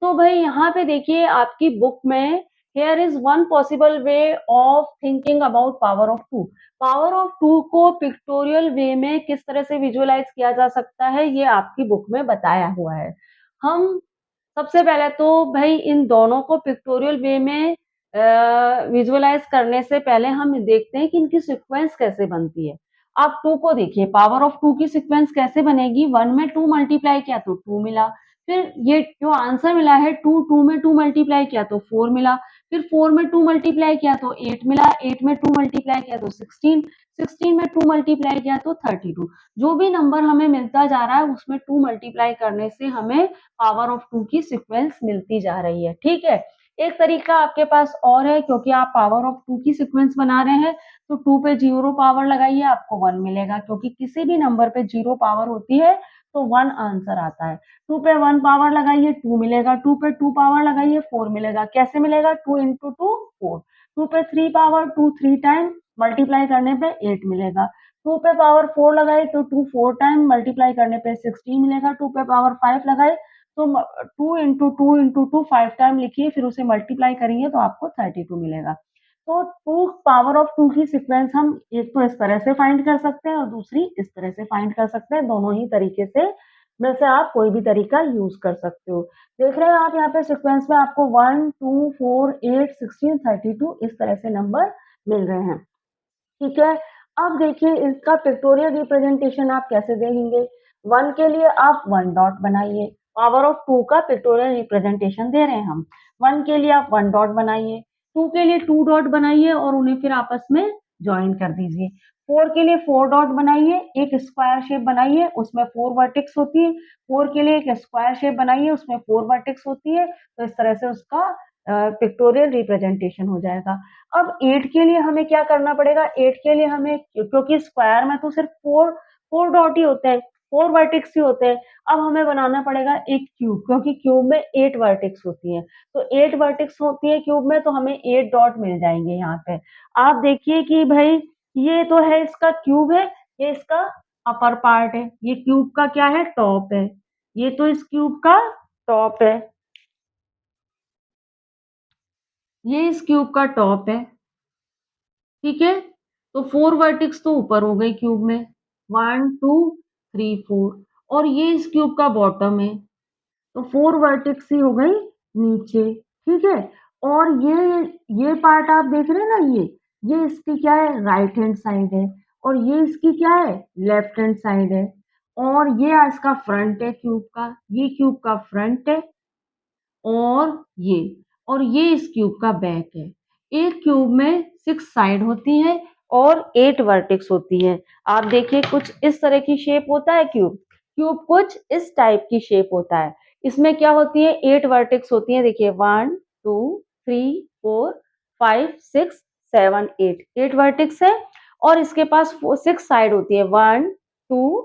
तो भाई यहाँ पे देखिए आपकी बुक में here is one possible way of thinking about power of 2. Power of 2 को पिक्टोरियल वे में किस तरह से विजुअलाइज किया जा सकता है, ये आपकी बुक में बताया हुआ है। हम सबसे पहले तो भाई इन दोनों को पिक्टोरियल वे में विजुअलाइज करने से पहले हम देखते हैं कि इनकी सीक्वेंस कैसे बनती है। आप 2 को देखिए, पावर ऑफ 2 की सीक्वेंस कैसे बनेगी? 1 में 2 मल्टीप्लाई किया तो 2 मिला, फिर ये जो आंसर मिला है 2, 2 में 2 मल्टीप्लाई किया तो 4 मिला, फिर 4 में 2 मल्टीप्लाई किया तो 8 मिला, 8 में 2 मल्टीप्लाई किया तो 16, 16 में 2 मल्टीप्लाई किया तो 32। जो भी नंबर हमें मिलता जा रहा है उसमें 2 मल्टीप्लाई करने से हमें पावर ऑफ 2 की सीक्वेंस मिलती जा रही है। ठीक है, एक तरीका आपके पास और है, क्योंकि आप पावर ऑफ 2 की सीक्वेंस बना रहे हैं तो 2 पे 0 पावर लगाइए, आपको 1 मिलेगा, क्योंकि किसी भी नंबर पे 0 पावर होती है तो 1 आंसर आता है। 2 पे 1 पावर लगाइए 2 मिलेगा, 2 पे 2 पावर लगाइए 4 मिलेगा। कैसे मिलेगा? 2 इंटू 2 4। 2 पे 3 पावर 2 3 टाइम मल्टीप्लाई करने पे 8 मिलेगा। 2 पे पावर 4 लगाए तो 2 4 टाइम मल्टीप्लाई करने पे 16 मिलेगा। 2 पे पावर 5 लगाए तो 2 इंटू 2 इंटू 2 5 टाइम लिखिए, फिर उसे मल्टीप्लाई करेंगे तो आपको 32 मिलेगा। तो 2 पावर ऑफ 2 की सीक्वेंस हम एक तो इस तरह से फाइंड कर सकते हैं और दूसरी इस तरह से फाइंड कर सकते हैं। दोनों ही तरीके से में से आप कोई भी तरीका यूज कर सकते हो। देख रहे हैं आप यहाँ पे सीक्वेंस में आपको 1 2 4 8 16 32 इस तरह से नंबर मिल रहे हैं। ठीक है, अब देखिए इसका पिक्टोरियल रिप्रेजेंटेशन आप कैसे देंगे? 1 के लिए आप 1 डॉट बनाइए, पावर ऑफ 2 का पिक्टोरियल रिप्रेजेंटेशन दे रहे हैं हम। 1 के लिए आप 1 डॉट बनाइए, 2 के लिए 2 डॉट बनाइए और उन्हें फिर आपस में जॉइन कर दीजिए। 4 के लिए 4 डॉट बनाइए, एक स्क्वायर शेप बनाइए, उसमें 4 वर्टेक्स होती है। 4 के लिए एक स्क्वायर शेप बनाइए, उसमें 4 वर्टेक्स होती है। तो इस तरह से उसका पिक्टोरियल रिप्रेजेंटेशन हो जाएगा। अब 8 के लिए हमें क्या करना पड़ेगा? 8 के लिए हमें, क्योंकि स्क्वायर में तो सिर्फ 4 डॉट ही होते हैं, 4 वर्टेक्स ही होते हैं। अब हमें बनाना पड़ेगा एक क्यूब, क्योंकि क्यूब में 8 वर्टेक्स होती हैं। तो 8 वर्टेक्स होती है क्यूब में, तो हमें 8 डॉट मिल जाएंगे यहाँ पे। आप देखिए कि भाई ये तो है इसका क्यूब है, ये इसका अपर पार्ट है, ये क्यूब का क्या है? टॉप है। ये तो इस क्यूब का टॉप है, ये इस क्यूब का टॉप है, ठीक है। तो 4 वर्टेक्स तो ऊपर हो गई क्यूब में, 1 2 3 4, और ये इस क्यूब का बॉटम है, तो 4 वर्टेक्स ही हो गई नीचे, ठीक है। और ये पार्ट आप देख रहे हैं ना, ये इसकी क्या है? राइट हैंड साइड है, और ये इसकी क्या है? लेफ्ट हैंड साइड है। और ये इसका फ्रंट है क्यूब का, ये क्यूब का फ्रंट है, और ये इस क्यूब का बैक है। एक क्यूब में 6 साइड होती हैं और 8 वर्टेक्स होती हैं। आप देखिए कुछ इस तरह की शेप होता है क्यूब, क्यूब कुछ इस टाइप की शेप होता है। इसमें क्या होती है? 8 वर्टेक्स होती हैं। देखिए 1 2 3 4 5 6 7 8 वर्टेक्स है, और इसके पास 6 साइड होती है, 1 2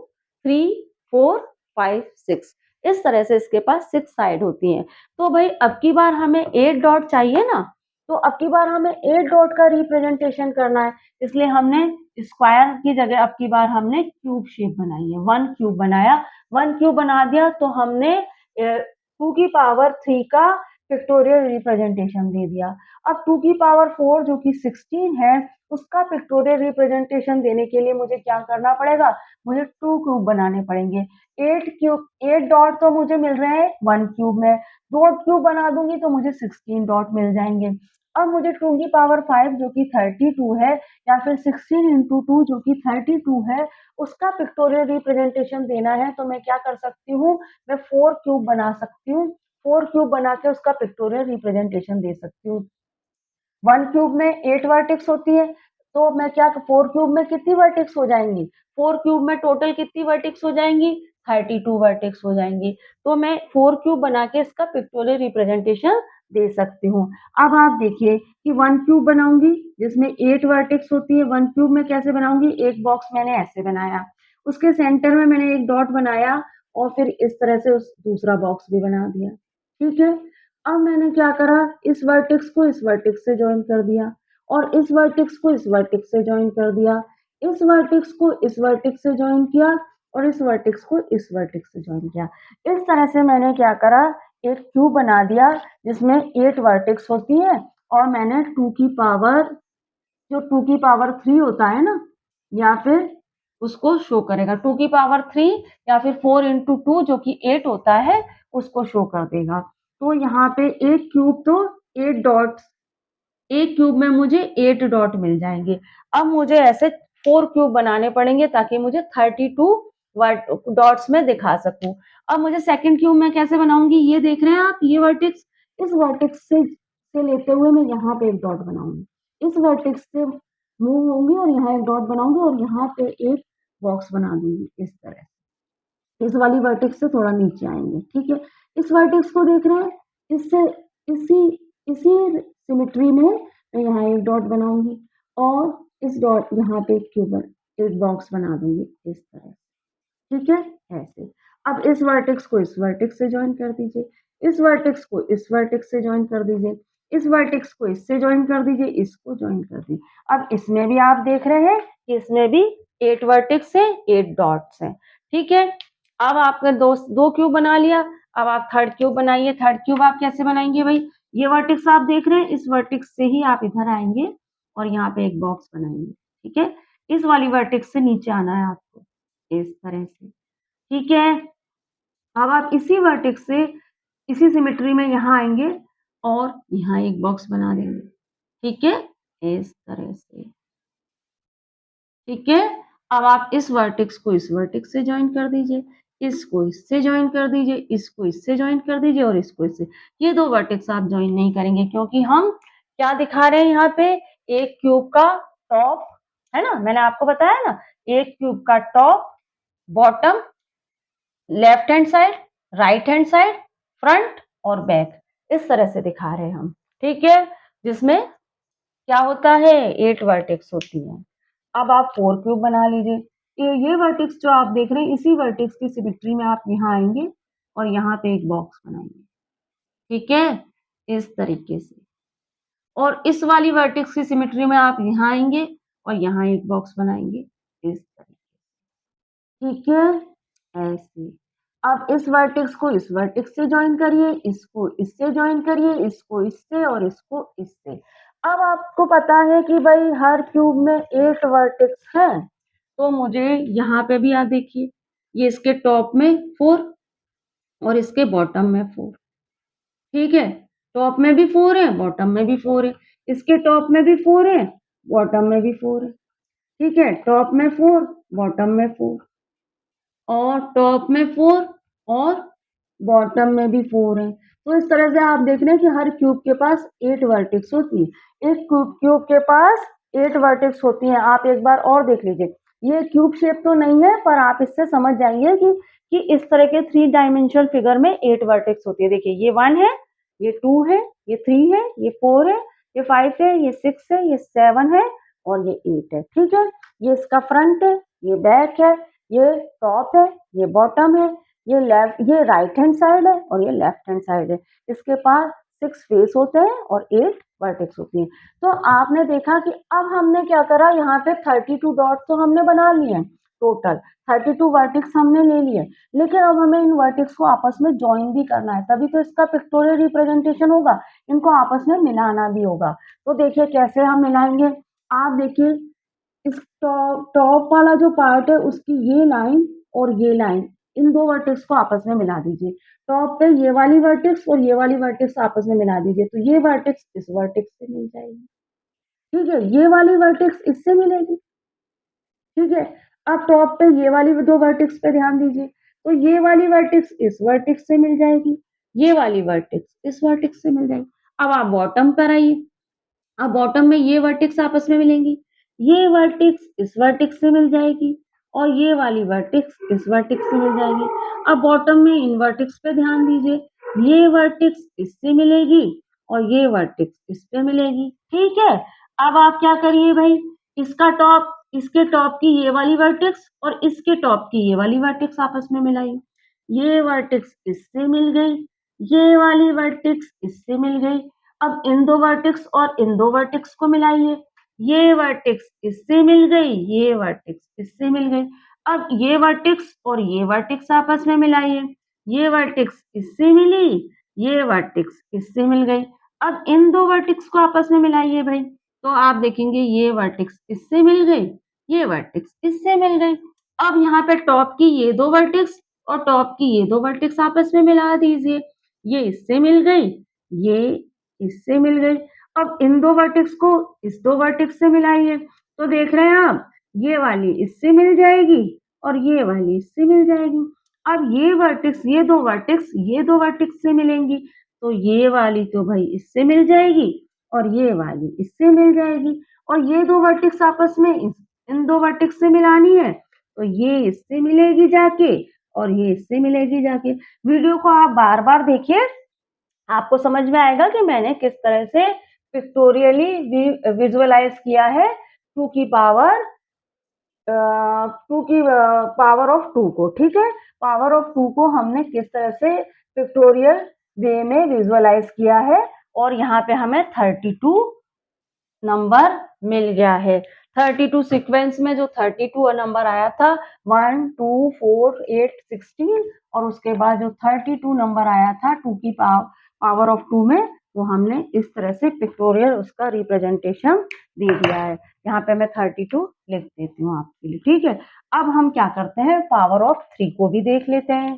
3 4 5 6। इस तरह से इसके पास 6 साइड होती हैं। तो भाई अब की बार हमें 8 डॉट चाहिए ना, तो अब की बार हमें 8 डॉट का रिप्रेजेंटेशन करना है, इसलिए हमने स्क्वायर की जगह अब की बार हमने क्यूब शेप बनाई है। 1 क्यूब बनाया, 1 क्यूब बना दिया, तो हमने 2 की पावर 3 का पिक्टोरियल रिप्रेजेंटेशन दे दिया। अब 2 की पावर 4 जो कि 16 है, उसका पिक्टोरियल रिप्रेजेंटेशन देने के लिए मुझे क्या करना पड़ेगा? मुझे 2 क्यूब बनाने पड़ेंगे। 8 डॉट तो मुझे मिल रहे हैं 1 क्यूब में, 2 क्यूब बना दूंगी तो मुझे 16 डॉट मिल जाएंगे। अब मुझे 2 की पावर 5 जो कि 32 है, या फिर 16 इंटू 2 जो कि 32 है, उसका पिक्टोरियल रिप्रेजेंटेशन देना है, तो मैं क्या कर सकती हूँ? मैं 4 क्यूब बना सकती हूँ। 4 क्यूब बना के उसका पिक्टोरियल रिप्रेजेंटेशन दे सकती हूँ। 1 क्यूब में 8 वर्टेक्स होती है, तो मैं क्या 4 क्यूब में कितनी वर्टेक्स हो जाएंगी? 4 क्यूब में टोटल कितनी वर्टेक्स हो जाएंगी? 32 वर्टेक्स हो जाएंगी। तो मैं 4 क्यूब बना के इसका पिक्टोरियल रिप्रेजेंटेशन दे सकती हूँ। अब आप देखिए कि 1 क्यूब बनाऊंगी जिसमें 8 वर्टेक्स होती है। 1 क्यूब में कैसे बनाऊंगी? एक बॉक्स मैंने ऐसे बनाया, उसके सेंटर में मैंने एक डॉट बनाया, और फिर इस तरह से उस दूसरा बॉक्स भी बना दिया, ठीक है। अब मैंने क्या करा? इस वर्टेक्स को इस वर्टेक्स से जॉइन कर दिया, और इस वर्टेक्स को इस वर्टेक्स से जॉइन कर दिया, इस वर्टेक्स को इस वर्टेक्स से जॉइन किया, और इस वर्टेक्स को इस वर्टेक्स से जॉइन किया। इस तरह से मैंने क्या करा? एक क्यूब बना दिया जिसमें 8 वर्टेक्स होती है, और मैंने 2 की पावर, जो 2 की पावर 3 होता है ना, या फिर उसको शो करेगा 2 की पावर 3, या फिर 4 इंटू 2 जो कि 8 होता है, उसको शो कर देगा। तो यहाँ पे एक क्यूब तो 8 डॉट्स, एक क्यूब में मुझे 8 डॉट मिल जाएंगे। अब मुझे ऐसे 4 क्यूब बनाने पड़ेंगे ताकि मुझे 32 डॉट्स में दिखा सकूं। अब मुझे सेकंड क्यूब में कैसे बनाऊंगी? ये देख रहे हैं आप, ये वर्टेक्स, इस वर्टेक्स से लेते हुए मैं यहाँ पे एक डॉट बनाऊंगी, इस वर्टेक्स से मूव होंगी और यहाँ एक डॉट बनाऊंगी, और यहाँ पे एक बॉक्स बना दूंगी इस तरह। इस वाली वर्टेक्स से थोड़ा नीचे आएंगे, ठीक है। इस वर्टेक्स को देख रहे हैं, इससे इसी इसी सिमेट्री में मैं यहाँ एक डॉट बनाऊंगी, और इस डॉट यहाँ पे एक क्यूब, एक बॉक्स बना दूंगी इस तरह, ठीक है, ऐसे। अब इस वर्टेक्स को इस वर्टेक्स से ज्वाइन कर दीजिए, इस वर्टेक्स को इस वर्टेक्स से ज्वाइन कर दीजिए, इस वर्टेक्स को इससे ज्वाइन कर दीजिए, इसको ज्वाइन कर दीजिए। अब इसमें भी आप देख रहे हैं कि इसमें भी 8 वर्टेक्स है, 8 डॉट्स हैं, ठीक है। अब आपने दो क्यूब बना लिया। अब आप थर्ड क्यूब बनाइए। थर्ड क्यूब आप कैसे बनाएंगे भाई? ये वर्टेक्स आप देख रहे हैं, इस वर्टेक्स से ही आप इधर आएंगे और यहाँ पे एक बॉक्स बनाएंगे, ठीक है। इस वाली वर्टेक्स से नीचे आना है आपको इस तरह से, ठीक है। अब आप इसी वर्टेक्स से इसी सिमेट्री में यहाँ आएंगे और यहाँ एक बॉक्स बना देंगे, ठीक है, इस तरह से, ठीक है। अब आप इस वर्टेक्स को इस वर्टेक्स से ज्वाइन कर दीजिए, इसको इससे ज्वाइन कर दीजिए, इसको इससे ज्वाइन कर दीजिए, और इसको इससे। ये दो वर्टेक्स आप ज्वाइन नहीं करेंगे क्योंकि हम क्या दिखा रहे हैं यहाँ पे? एक क्यूब का टॉप, है ना, मैंने आपको बताया ना, एक क्यूब का top, bottom, left hand side, right hand side, front और बैक, इस तरह से दिखा रहे हैं हम, ठीक है, जिसमें क्या होता है 8 वर्टेक्स होती है। अब आप 4 क्यूब बना लीजिए। ये वर्टेक्स जो आप देख रहे हैं इसी वर्टेक्स की सिमेट्री में आप यहाँ आएंगे और यहाँ पे एक बॉक्स बनाएंगे, ठीक है, इस तरीके से। और इस वाली वर्टेक्स की सिमेट्री में आप यहाँ आएंगे और यहाँ एक बॉक्स बनाएंगे इस तरीके, ठीक है, ऐसे। अब इस वर्टेक्स को इस वर्टेक्स से ज्वाइन करिए, इसको इससे ज्वाइन करिए, इसको इससे और इसको इससे। अब आपको पता है कि भाई हर क्यूब में 8 वर्टेक्स हैं, तो मुझे यहाँ पे भी आप देखिए, ये इसके टॉप में 4 और इसके बॉटम में 4, ठीक है, टॉप में भी 4 है, बॉटम में भी 4 है, इसके टॉप में भी 4 है, बॉटम में भी 4 है, ठीक है, टॉप में 4, बॉटम में 4 और टॉप में 4 और बॉटम में भी 4 है। तो इस तरह से आप देख रहे हैं कि हर क्यूब के पास 8 वर्टेक्स होती है। एक क्यूब के पास 8 वर्टेक्स होती हैं। आप एक बार और देख लीजिए, ये क्यूब शेप तो नहीं है पर आप इससे समझ जाएंगे कि इस तरह के 3 डायमेंशनल फिगर में 8 वर्टेक्स होती है। देखिए ये 1 है, ये 2 है, ये 3 है, ये 4 है, ये 5 है, ये 6 है, ये 7 है और ये 8 है, ठीक है। ये इसका फ्रंट है, ये बैक है, ये टॉप है, ये बॉटम है, ये राइट हैंड साइड है और ये लेफ्ट हैंड साइड है। इसके पास 6 फेस होते हैं और 8 वर्टेक्स होती हैं। तो आपने देखा कि अब हमने क्या करा, यहाँ पे 32 डॉट तो हमने बना लिए हैं, टोटल 32 वर्टेक्स हमने ले लिए, लेकिन अब हमें इन वर्टेक्स को आपस में ज्वाइन भी करना है, तभी तो इसका पिक्टोरियल रिप्रेजेंटेशन होगा। इनको आपस में मिलाना भी होगा। तो देखिए कैसे हम मिलाएंगे। आप देखिए इस टॉप वाला जो पार्ट है उसकी ये लाइन और ये लाइन, इन 2 वर्टेक्स को आपस में मिला दीजिए। टॉप पे ये वाली वर्टेक्स और ये वाली वर्टेक्स आपस में मिला दीजिए, तो ये वर्टेक्स इस वर्टेक्स से मिल जाएगी, ठीक है। ये वाली वर्टेक्स इससे मिलेगी, ठीक है। अब टॉप पे ये वाली 2 वर्टेक्स पे ध्यान दीजिए, तो ये वाली वर्टेक्स इस वर्टेक्स से मिल जाएगी, ये वाली वर्टेक्स इस वर्टेक्स से मिल जाएगी। अब आप बॉटम पर आइए, अब बॉटम में ये वर्टेक्स आपस में मिलेंगी, ये वर्टेक्स इस वर्टेक्स से मिल जाएगी और ये वाली वर्टेक्स इस वर्टेक्स से मिल जाएगी। अब बॉटम में इन वर्टेक्स पे ध्यान दीजिए, ये वर्टेक्स इससे मिलेगी और ये वर्टेक्स इस पे मिलेगी, ठीक है। अब आप क्या करिए भाई, इसका टॉप इसके टॉप की ये वाली वर्टेक्स और इसके टॉप की ये वाली वर्टेक्स आपस में मिलाइए। ये वर्टेक्स इससे मिल गई, ये वाली वर्टेक्स इससे मिल गई। अब इन 2 वर्टेक्स और इन 2 वर्टेक्स को मिलाइए, ये वर्टेक्स इससे मिल गई, ये वर्टेक्स इससे मिल गई। अब ये वर्टेक्स और ये वर्टेक्स आपस में मिलाइए, ये वर्टेक्स इससे मिली, ये वर्टेक्स इससे मिल गई। अब इन 2 वर्टेक्स को आपस में मिलाइए भाई, तो आप देखेंगे ये वर्टेक्स इससे मिल गई, ये वर्टेक्स इससे मिल गई। अब यहाँ पे टॉप की ये 2 वर्टेक्स और टॉप की ये 2 वर्टेक्स आपस में मिला दीजिए, ये इससे मिल गई, ये इससे मिल गई। अब इन 2 वर्टेक्स को इस 2 वर्टेक्स से मिलाइए, तो देख रहे हैं आप, ये वाली इससे मिल जाएगी और ये वाली इससे मिल जाएगी। अब ये 2 वर्टेक्स ये 2 वर्टेक्स से मिलेंगी, तो ये वाली तो भाई इससे मिल जाएगी और ये वाली इससे मिल जाएगी और ये 2 वर्टेक्स आपस में इन 2 वर्टेक्स से मिलानी है, तो ये इससे मिलेगी जाके और ये इससे मिलेगी जाके। वीडियो को आप बार-बार देखिए, आपको समझ में आएगा कि मैंने किस तरह से पिक्टोरियली विजुअलाइज किया है 2 की पावर ऑफ 2 को, ठीक है। पावर ऑफ 2 को हमने किस तरह से पिक्टोरियल वे में विजुअलाइज किया है और यहाँ पे हमें 32 नंबर मिल गया है। 32 सीक्वेंस में जो 32 नंबर आया था 1 2 4 8 16 और उसके बाद जो 32 नंबर आया था 2 की पावर ऑफ 2 में, वो हमने इस तरह से पिक्टोरियल उसका रिप्रेजेंटेशन दे दिया है। यहाँ पे मैं 32 लिख देती हूँ आपके लिए, ठीक है। अब हम क्या करते हैं, पावर ऑफ 3 को भी देख लेते हैं।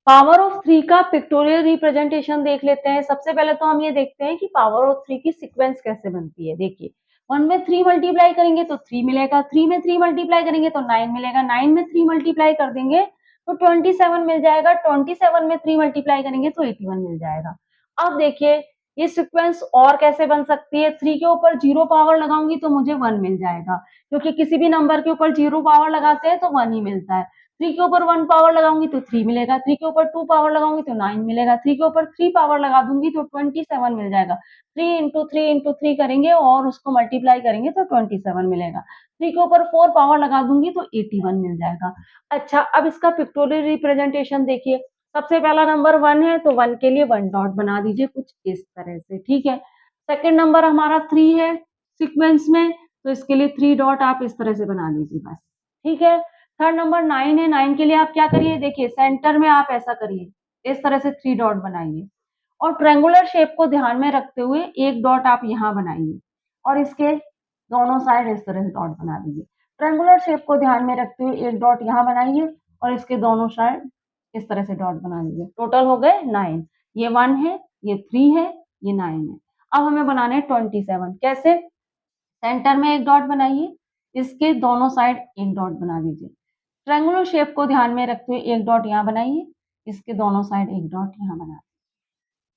पावर ऑफ 3 का पिक्टोरियल रिप्रेजेंटेशन देख लेते हैं। सबसे पहले तो हम ये देखते हैं कि पावर ऑफ 3 की सीक्वेंस कैसे बनती है। देखिए 1 में 3 मल्टीप्लाई करेंगे तो 3 मिलेगा, 3 में 3 मल्टीप्लाई करेंगे तो 9 मिलेगा, 9 में 3 मल्टीप्लाई कर देंगे तो 27 मिल जाएगा, 27 में 3 मल्टीप्लाई करेंगे तो 81 मिल जाएगा। अब देखिए ये सीक्वेंस और कैसे बन सकती है, 3 के ऊपर 0 पावर लगाऊंगी तो मुझे 1 मिल जाएगा, क्योंकि किसी भी नंबर के ऊपर 0 पावर लगाते हैं तो 1 ही मिलता है। 3 के ऊपर 1 पावर लगाऊंगी तो 3 मिलेगा, 3 के ऊपर 2 पावर लगाऊंगी तो 9 मिलेगा, 3 के ऊपर 3 पावर लगा दूंगी तो 27 मिल जाएगा। 3 इंटू 3 इंटू 3 करेंगे और उसको मल्टीप्लाई करेंगे तो 27 मिलेगा। 3 के ऊपर 4 पावर लगा दूंगी तो 81 मिल जाएगा। अच्छा, अब इसका पिक्टोरियल रिप्रेजेंटेशन देखिए। सबसे पहला नंबर 1 है तो 1 के लिए 1 डॉट बना दीजिए कुछ इस तरह से, ठीक है। सेकंड नंबर हमारा 3 है सीक्वेंस में, तो इसके लिए 3 डॉट आप इस तरह से बना दीजिए बस, ठीक है। थर्ड नंबर 9 है, 9 के लिए आप क्या करिए, देखिए सेंटर में आप ऐसा करिए, इस तरह से 3 डॉट बनाइए और ट्रायंगुलर शेप को ध्यान में रखते हुए एक डॉट आप यहाँ बनाइए और इसके दोनों साइड इस तरह से डॉट बना दीजिए। ट्रायंगुलर शेप को ध्यान में रखते हुए एक डॉट यहाँ बनाइए और इसके दोनों साइड इस तरह से डॉट बना दीजिए। टोटल हो गए 9। ये 1 है, ये 3 है, ये 9 है। अब हमें बनाने 27। कैसे? सेंटर में एक डॉट बनाइए, इसके दोनों साइड एक डॉट बना दीजिए। ट्रायंगुलर शेप को ध्यान में रखते हुए एक डॉट यहाँ बनाइए, इसके दोनों साइड एक डॉट यहाँ बना दीजिए,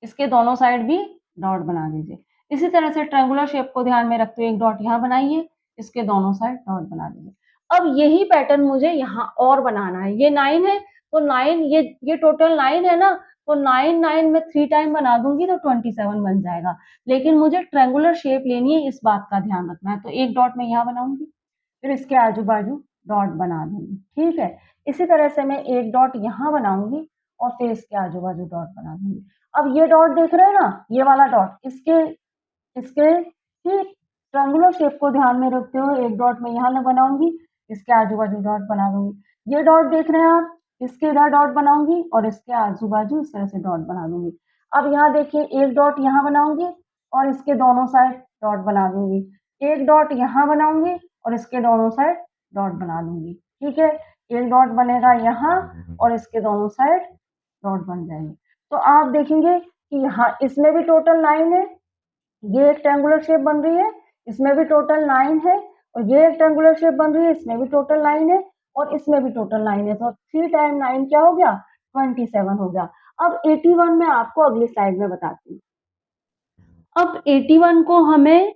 इसके दोनों साइड भी डॉट बना दीजिए। इसी तरह से ट्रायंगुलर शेप को ध्यान में रखते हुए एक डॉट यहाँ बनाइए, इसके दोनों साइड डॉट बना दीजिए। अब यही पैटर्न मुझे यहाँ और बनाना है। ये 9 है तो 9 ये टोटल 9 है ना, तो 9 9 में 3 टाइम बना दूंगी तो 27 बन जाएगा। लेकिन मुझे ट्रायंगुलर शेप लेनी है, इस बात का ध्यान रखना है। तो एक डॉट मैं यहाँ बनाऊंगी, फिर इसके आजू बाजू डॉट बना दूंगी, ठीक है। इसी तरह से मैं एक डॉट यहाँ बनाऊंगी और फिर इसके आजू बाजू डॉट बना दूंगी। अब ये डॉट देख रहे हैं ना, ये वाला डॉट, इसके इसके ठीक ट्रायंगुलर शेप को ध्यान में रखते हुए एक डॉट मैं यहाँ बनाऊंगी, इसके आजू बाजू डॉट बना दूंगी। ये डॉट देख रहे हैं आप, इसके इधर डॉट बनाऊंगी और इसके आजू बाजू इस तरह से डॉट बना दूंगी। अब यहाँ देखिए, एक डॉट यहाँ बनाऊंगी और इसके दोनों साइड डॉट बना दूंगी। एक डॉट यहाँ बनाऊंगी और इसके दोनों साइड डॉट बना दूंगी, ठीक है। एक डॉट बनेगा यहाँ और इसके दोनों साइड डॉट बन जाएंगे। तो आप देखेंगे कि यहाँ इसमें भी टोटल 9 है, ये एक ट्रायंगुलर शेप बन रही है, इसमें भी टोटल 9 है और ये एक ट्रायंगुलर शेप बन रही है, इसमें भी टोटल 9 है और इसमें भी टोटल 9 है। तो 3 टाइम 9 क्या हो गया? 27 हो गया। अब 81 मैं आपको अगली स्लाइड में बताती हूँ। अब 81 को हमें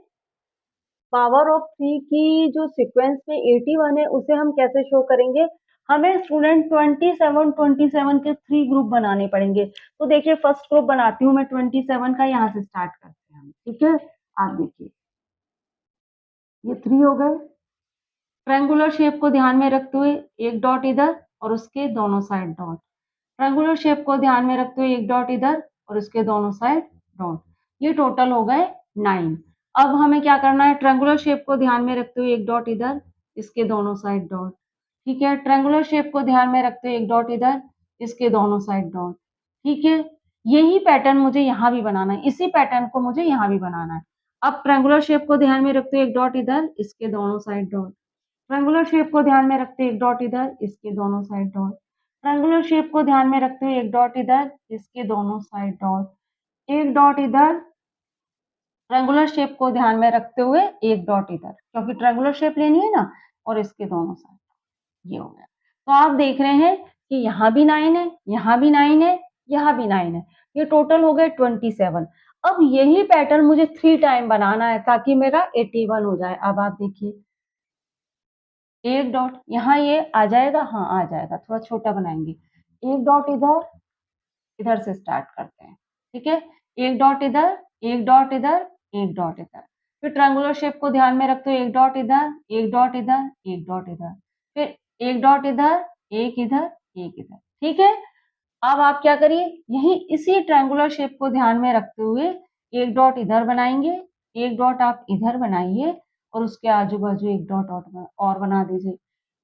पावर ऑफ 3 की जो सीक्वेंस में 81 है उसे हम कैसे शो करेंगे? हमें स्टूडेंट 27 के 3 ग्रुप बनाने पड़ेंगे। तो देखिए, फर्स्ट ग्रुप बनाती हूँ मैं 27 का, यहाँ से स्टार्ट करते हैं हम, ठीक है। आप देखिए, ये 3 हो गए। ट्रायंगुलर शेप को ध्यान में रखते हुए एक डॉट इधर और उसके दोनों साइड डॉट। ट्रायंगुलर शेप को ध्यान में रखते हुए एक डॉट इधर और उसके दोनों साइड डॉट। ये टोटल हो गए 9। अब हमें क्या करना है? ट्रायंगुलर शेप को ध्यान में रखते हुए एक डॉट इधर, इसके दोनों साइड डॉट, ठीक है। ट्रायंगुलर शेप को ध्यान में रखते हुए एक डॉट इधर, इसके दोनों साइड डॉट, ठीक है। यही पैटर्न मुझे यहाँ भी बनाना है, इसी पैटर्न को मुझे यहाँ भी बनाना है। अब ट्रायंगुलर शेप को ध्यान में रखते हुए एक डॉट इधर, इसके दोनों साइड डॉट। ट्रायंगुलर शेप को ध्यान में रखते हुए एक डॉट इधर, इसके दोनों साइड डॉट। ट्रायंगुलर शेप को ध्यान में रखते हुए एक डॉट इधर, इसके दोनों साइड डॉट। एक डॉट इधर, ट्रायंगुलर शेप को ध्यान में रखते हुए एक डॉट इधर, क्योंकि ट्रायंगुलर शेप लेनी है ना, और इसके दोनों साइड। ये हो गया। तो आप देख रहे हैं कि यहाँ भी 9 है, यहाँ भी 9 है, यहाँ भी 9 है। ये टोटल हो गए 27। अब यही पैटर्न मुझे 3 टाइम बनाना है ताकि मेरा 81 हो जाए। अब आप देखिए, एक डॉट यहाँ ये आ जाएगा, हाँ आ जाएगा, थोड़ा छोटा बनाएंगे। एक डॉट इधर, इधर से स्टार्ट करते हैं, ठीक है। एक डॉट इधर, एक डॉट इधर, एक डॉट इधर। फिर ट्रायंगुलर शेप को ध्यान में रखते हुए एक डॉट इधर, एक डॉट इधर, एक डॉट इधर, फिर एक डॉट इधर, एक इधर, एक इधर, ठीक है। अब आप क्या करिए, यही इसी ट्रायंगुलर शेप को ध्यान में रखते हुए एक डॉट इधर बनाएंगे, एक डॉट आप इधर बनाइए और उसके आजू बाजू एक डॉट और बना दीजिए।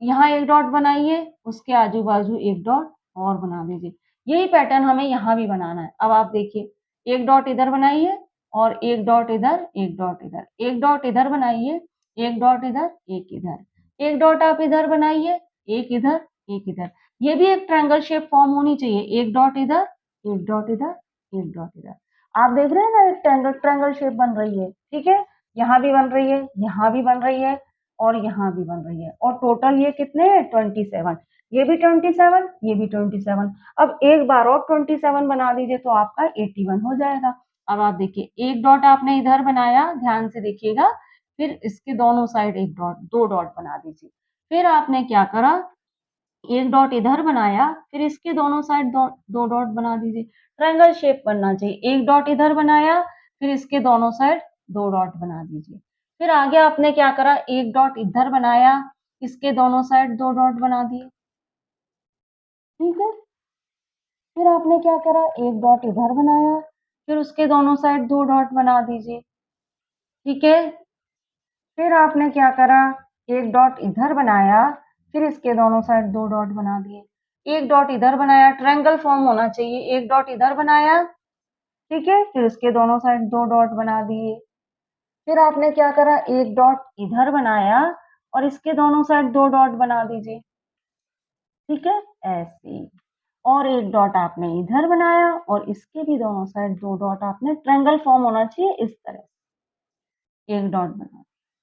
यहाँ एक डॉट बनाइए, उसके आजू बाजू एक डॉट और बना दीजिए। यही पैटर्न हमें यहाँ भी बनाना है। अब आप देखिए, एक डॉट इधर बनाइए और एक डॉट इधर, एक डॉट इधर, एक डॉट इधर बनाइए, एक डॉट इधर, एक इधर, एक डॉट आप इधर बनाइए, एक इधर, एक इधर। ये भी एक ट्रायंगल शेप फॉर्म होनी चाहिए। एक डॉट इधर, एक डॉट इधर, एक डॉट इधर। आप देख रहे हैं ना, एक ट्रायंगल शेप बन रही है, ठीक है। यहाँ भी बन रही है, यहाँ भी बन रही है और यहाँ भी बन रही है, और टोटल ये कितने हैं? 27। ये भी 27, ये भी 27। अब एक बार और 27 बना दीजिए तो आपका 81 हो जाएगा। अब आप देखिए, एक डॉट आपने इधर बनाया, ध्यान से देखिएगा, फिर इसके दोनों साइड एक डॉट, 2 डॉट बना दीजिए। फिर आपने क्या करा, एक डॉट इधर बनाया, फिर इसके दोनों साइड दो डॉट बना दीजिए। ट्रायंगल शेप बनना चाहिए। एक डॉट इधर बनाया, फिर इसके दोनों साइड दो डॉट बना दीजिए। फिर आगे आपने क्या करा, एक डॉट इधर बनाया, इसके दोनों साइड दो डॉट बना दिए। ठीक है। फिर आपने क्या करा, एक डॉट इधर बनाया, फिर उसके दोनों साइड दो डॉट बना दीजिए। ठीक है। फिर आपने क्या करा, एक डॉट इधर बनाया, फिर इसके दोनों साइड दो डॉट बना दिए। एक डॉट इधर बनाया, ट्रायंगल फॉर्म होना चाहिए। एक डॉट इधर बनाया, ठीक है, फिर इसके दोनों साइड दो डॉट बना दिए। फिर आपने क्या करा, एक डॉट इधर बनाया और इसके दोनों साइड दो डॉट बना दीजिए। ठीक है, ऐसे। और एक डॉट आपने इधर बनाया और इसके भी दोनों साइड दो डॉट, आपने ट्रायंगल फॉर्म होना चाहिए इस तरह से। एक डॉट बना,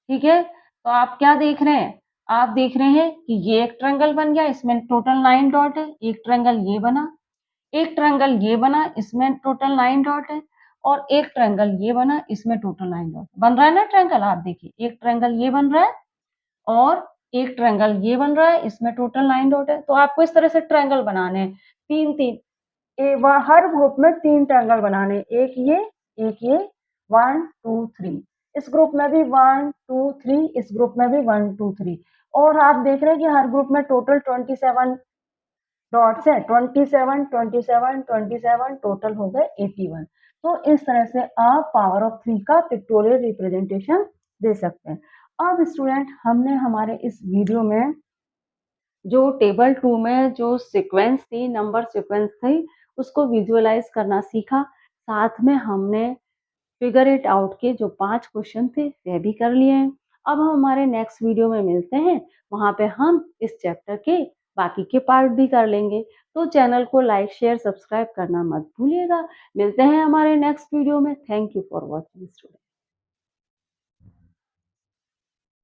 ठीक है। तो आप क्या देख रहे हैं, आप देख रहे हैं कि ये एक ट्रायंगल बन गया, इसमें टोटल 9 डॉट है। एक ट्रायंगल ये बना, एक ट्रायंगल ये बना, इसमें टोटल 9 डॉट है। और एक ट्रायंगल ये बना, इसमें टोटल 9 डॉट बन रहा है ना ट्रायंगल। आप देखिए, एक ट्रायंगल ये बन रहा है और एक ट्रायंगल ये बन रहा है, इसमें टोटल 9 डॉट है। तो आपको इस तरह से ट्रायंगल बनाने हैं, 3-3। हर ग्रुप में 3 ट्रायंगल बनाने, एक ये, एक ये, 1 2 3। इस ग्रुप में भी 1 2 3, इस ग्रुप में भी 1 2 3। और आप देख रहे हैं कि हर ग्रुप में टोटल 27 डॉट्स है। 27 27 27, टोटल हो गए 81। तो इस तरह से आप पावर ऑफ 3 का पिक्टोरियल रिप्रेजेंटेशन दे सकते हैं। अब स्टूडेंट, हमने हमारे इस वीडियो में जो टेबल 2 में जो सीक्वेंस थी, नंबर सीक्वेंस थी, उसको विजुअलाइज करना सीखा। साथ में हमने फिगर इट आउट के जो 5 क्वेश्चन थे वह भी कर लिए हैं। अब हम हमारे नेक्स्ट वीडियो में मिलते हैं, वहाँ पे हम इस चैप्टर के बाकी के पार्ट भी कर लेंगे। तो चैनल को लाइक शेयर सब्सक्राइब करना मत भूलिएगा। मिलते हैं हमारे नेक्स्ट वीडियो में। Thank you for watching student.